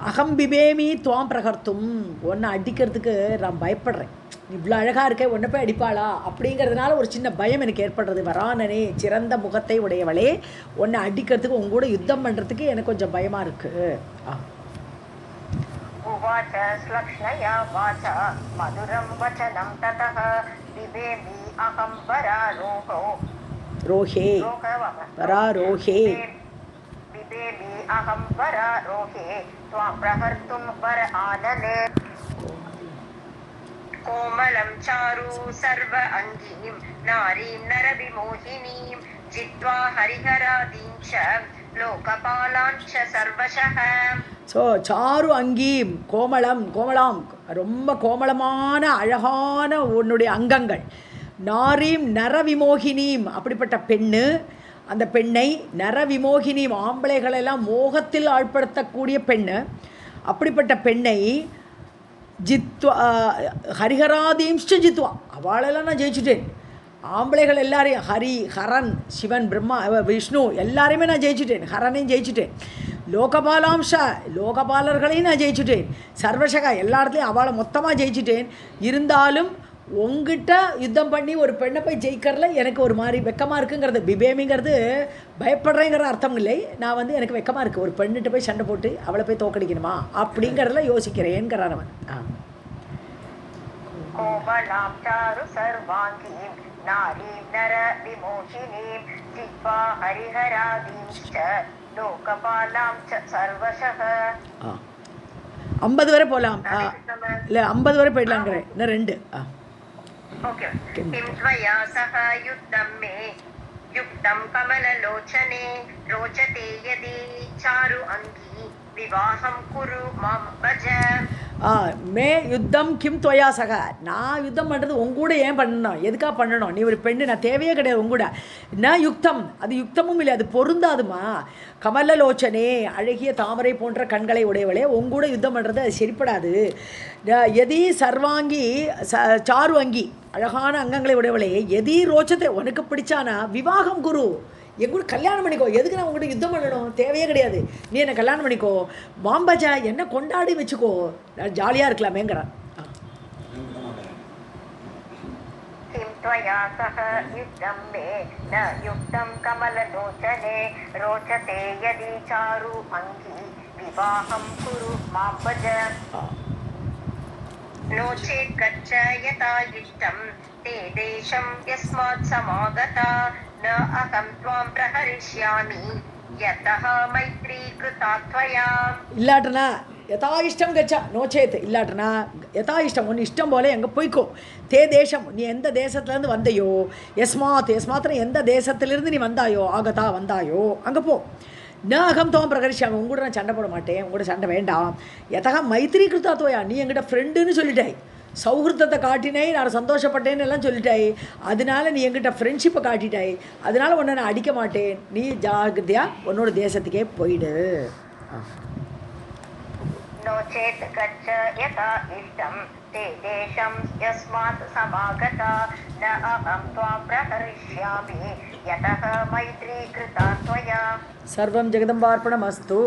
[SPEAKER 2] அகம் பிபேமி துவாம் பிரகர்த்தும், உன்னை அடிக்கிறதுக்கு நான் பயப்படுறேன், இவ்வளோ அழகாக இருக்கே, உன்னை போய் அடிப்பாளா அப்படிங்கிறதுனால ஒரு சின்ன பயம் எனக்கு ஏற்படுறது. வரானனே, சிறந்த முகத்தை உடையவளே, உன்னை அடிக்கிறதுக்கு உங்க கூட யுத்தம் பண்ணுறதுக்கு எனக்கு கொஞ்சம் பயமாக இருக்குது.
[SPEAKER 1] उवाच श्लक्ष्णया वाचा मधुरं वचनं ततः बिभेमि अहं वरारोहो
[SPEAKER 2] रोहे वरारोहे
[SPEAKER 1] बिभेमि अहं वरारोहे त्वां प्रहर्तुं वर आनने. कोमलं चारु सर्व अङ्गीं नारीं नरविमोहिनीं जित्वा हरिहरादीं च लोकपालान् च सर्वशः.
[SPEAKER 2] ஸோ சாரு அங்கீம், கோமளம் ரொம்ப கோமளமான அழகான உன்னுடைய அங்கங்கள், நாரீம் நரவிமோகினீம், அப்படிப்பட்ட பெண்ணு, அந்த பெண்ணை நரவிமோகினீம், ஆம்பளைகளெல்லாம் மோகத்தில் ஆழ்படுத்தக்கூடிய பெண்ணு, அப்படிப்பட்ட பெண்ணை ஜித்வா ஹரிஹராதீம்ஷ்ட ஜித்வா, அவளெல்லாம் நான் ஜெயிச்சுட்டேன். ஆம்பளைகள் எல்லாரையும், ஹரி ஹரன் சிவன் பிரம்மா விஷ்ணு எல்லாரையுமே நான் ஜெயிச்சுட்டேன், ஹரனையும் ஜெயிச்சுட்டேன். லோகபாலாம்ச லோகபாலர்களையும் நான் ஜெயிச்சுட்டேன், சர்வசகா எல்லா இடத்துலையும் அவளை மொத்தமாக ஜெயிச்சுட்டேன். இருந்தாலும் உங்ககிட்ட யுத்தம் பண்ணி ஒரு பெண்ணை போய் ஜெயிக்கிறதுல எனக்கு ஒரு மாதிரி வெக்கமாக இருக்குங்கிறது. பிபேமிங்கிறது பயப்படுறேங்கிற அர்த்தம் இல்லை. நான் வந்து எனக்கு வெக்கமாக இருக்குது, ஒரு பெண்ணிட்ட போய் சண்டை போட்டு அவளை போய் தோக்கடிக்கணுமா அப்படிங்கிறதுல யோசிக்கிறேங்கிறார் அவன்.
[SPEAKER 1] கோமலாம் சாரு சர்வாங்கீம் நாரீம் நர விமோகினீம் ஜித்வா ஹரிஹராதீம்ச்ச லோகபாலாம் ச சர்வசஹ.
[SPEAKER 2] 50 வரை போகலாம் இல்லை, 50 வரை போயிடலாங்கிறேன். இன்னும் 2.
[SPEAKER 1] ஓகே. கிம் த்வயா சஹ யுத்தம் மே யுக்தம் கமலலோச்சனே ரோச்சதே யதி சாரு அங்கி விவாஹம் குரு மாம் பஜ.
[SPEAKER 2] மே யுத்தம் கிம் துவயா சக, நான் யுத்தம் பண்ணுறது உங்கூட ஏன் பண்ணணும், எதுக்காக பண்ணணும், நீ ஒரு பெண்ணு, நான் தேவையே கிடையாது உங்கூட. நான் யுக்தம், அது யுக்தமும் இல்லை, அது பொருந்தாதுமா. கமலலோச்சனே அழகிய தாமரை போன்ற கண்களை உடையவளே, உங்கூட யுத்தம் பண்ணுறது அது சரிப்படாது. எதி சர்வாங்கி சாரு அங்கி அழகான அங்கங்களை உடையவளே, எதி ரோச்சத்தை உனக்கு பிடிச்சானா விவாகம் குரு, எங்கூட கல்யாணம் பண்ணிக்கோ. எதுக்கு நான் உங்கள்கிட்ட யுத்தம் பண்ணணும், தேவையே கிடையாது, நீ என்னை கல்யாணம் பண்ணிக்கோ. மாம்பஜா என்ன கொண்டாடி வச்சுக்கோ, நான் ஜாலியாக இருக்கலாமேங்கிறான்.
[SPEAKER 1] त्वया सह युद्धं मे न युक्तं कमललोचने रोचते यदि चारु अङ्गी विवाहं कुरु मां भज. नो चेत् गच्छ यथा इष्टं ते देशं यस्मात् समागता न अहं त्वां प्रहरिष्यामि यतः मैत्री कृता त्वया.
[SPEAKER 2] இல்லாட்டனா யதா இஷ்டம் கச்சா, நோச்சேத் இல்லாட்டனா யதா இஷ்டம், ஒன்று இஷ்டம் போல எங்கே போய்க்கோ. தே தேசம், நீ எந்த தேசத்துலேருந்து வந்தையோ, எஸ்மாத்திரம் எந்த தேசத்துலேருந்து நீ வந்தாயோ, ஆகதா வந்தாயோ அங்கே போ. ந அகம் தோம் பிரகரிஷாமி, உங்கூட நான் சண்டை போட மாட்டேன், உங்கள்கூட சண்டை வேண்டாம். எதா மைத்திரி கிருத்தா தோயா, நீ என்கிட்ட ஃப்ரெண்டுன்னு சொல்லிட்டாய், சௌஹൃதத்தை காட்டினாய், நான் சந்தோஷப்பட்டேன்னு எல்லாம் சொல்லிட்டாய், அதனால நீ என்கிட்ட ஃப்ரெண்ட்ஷிப்பை காட்டிட்டாய், அதனால உன்னை நான் அடிக்க மாட்டேன், நீ ஜாகிரதையாக உன்னோட தேசத்துக்கே போயிடு.
[SPEAKER 1] नो चेत् गच्छ यथा इष्टं ते देशं यस्मात् समागता न अहं त्वां प्रहरिष्यामि यतः मैत्री कृता त्वया.
[SPEAKER 2] सर्वं जगदम्बार्पणमस्तु.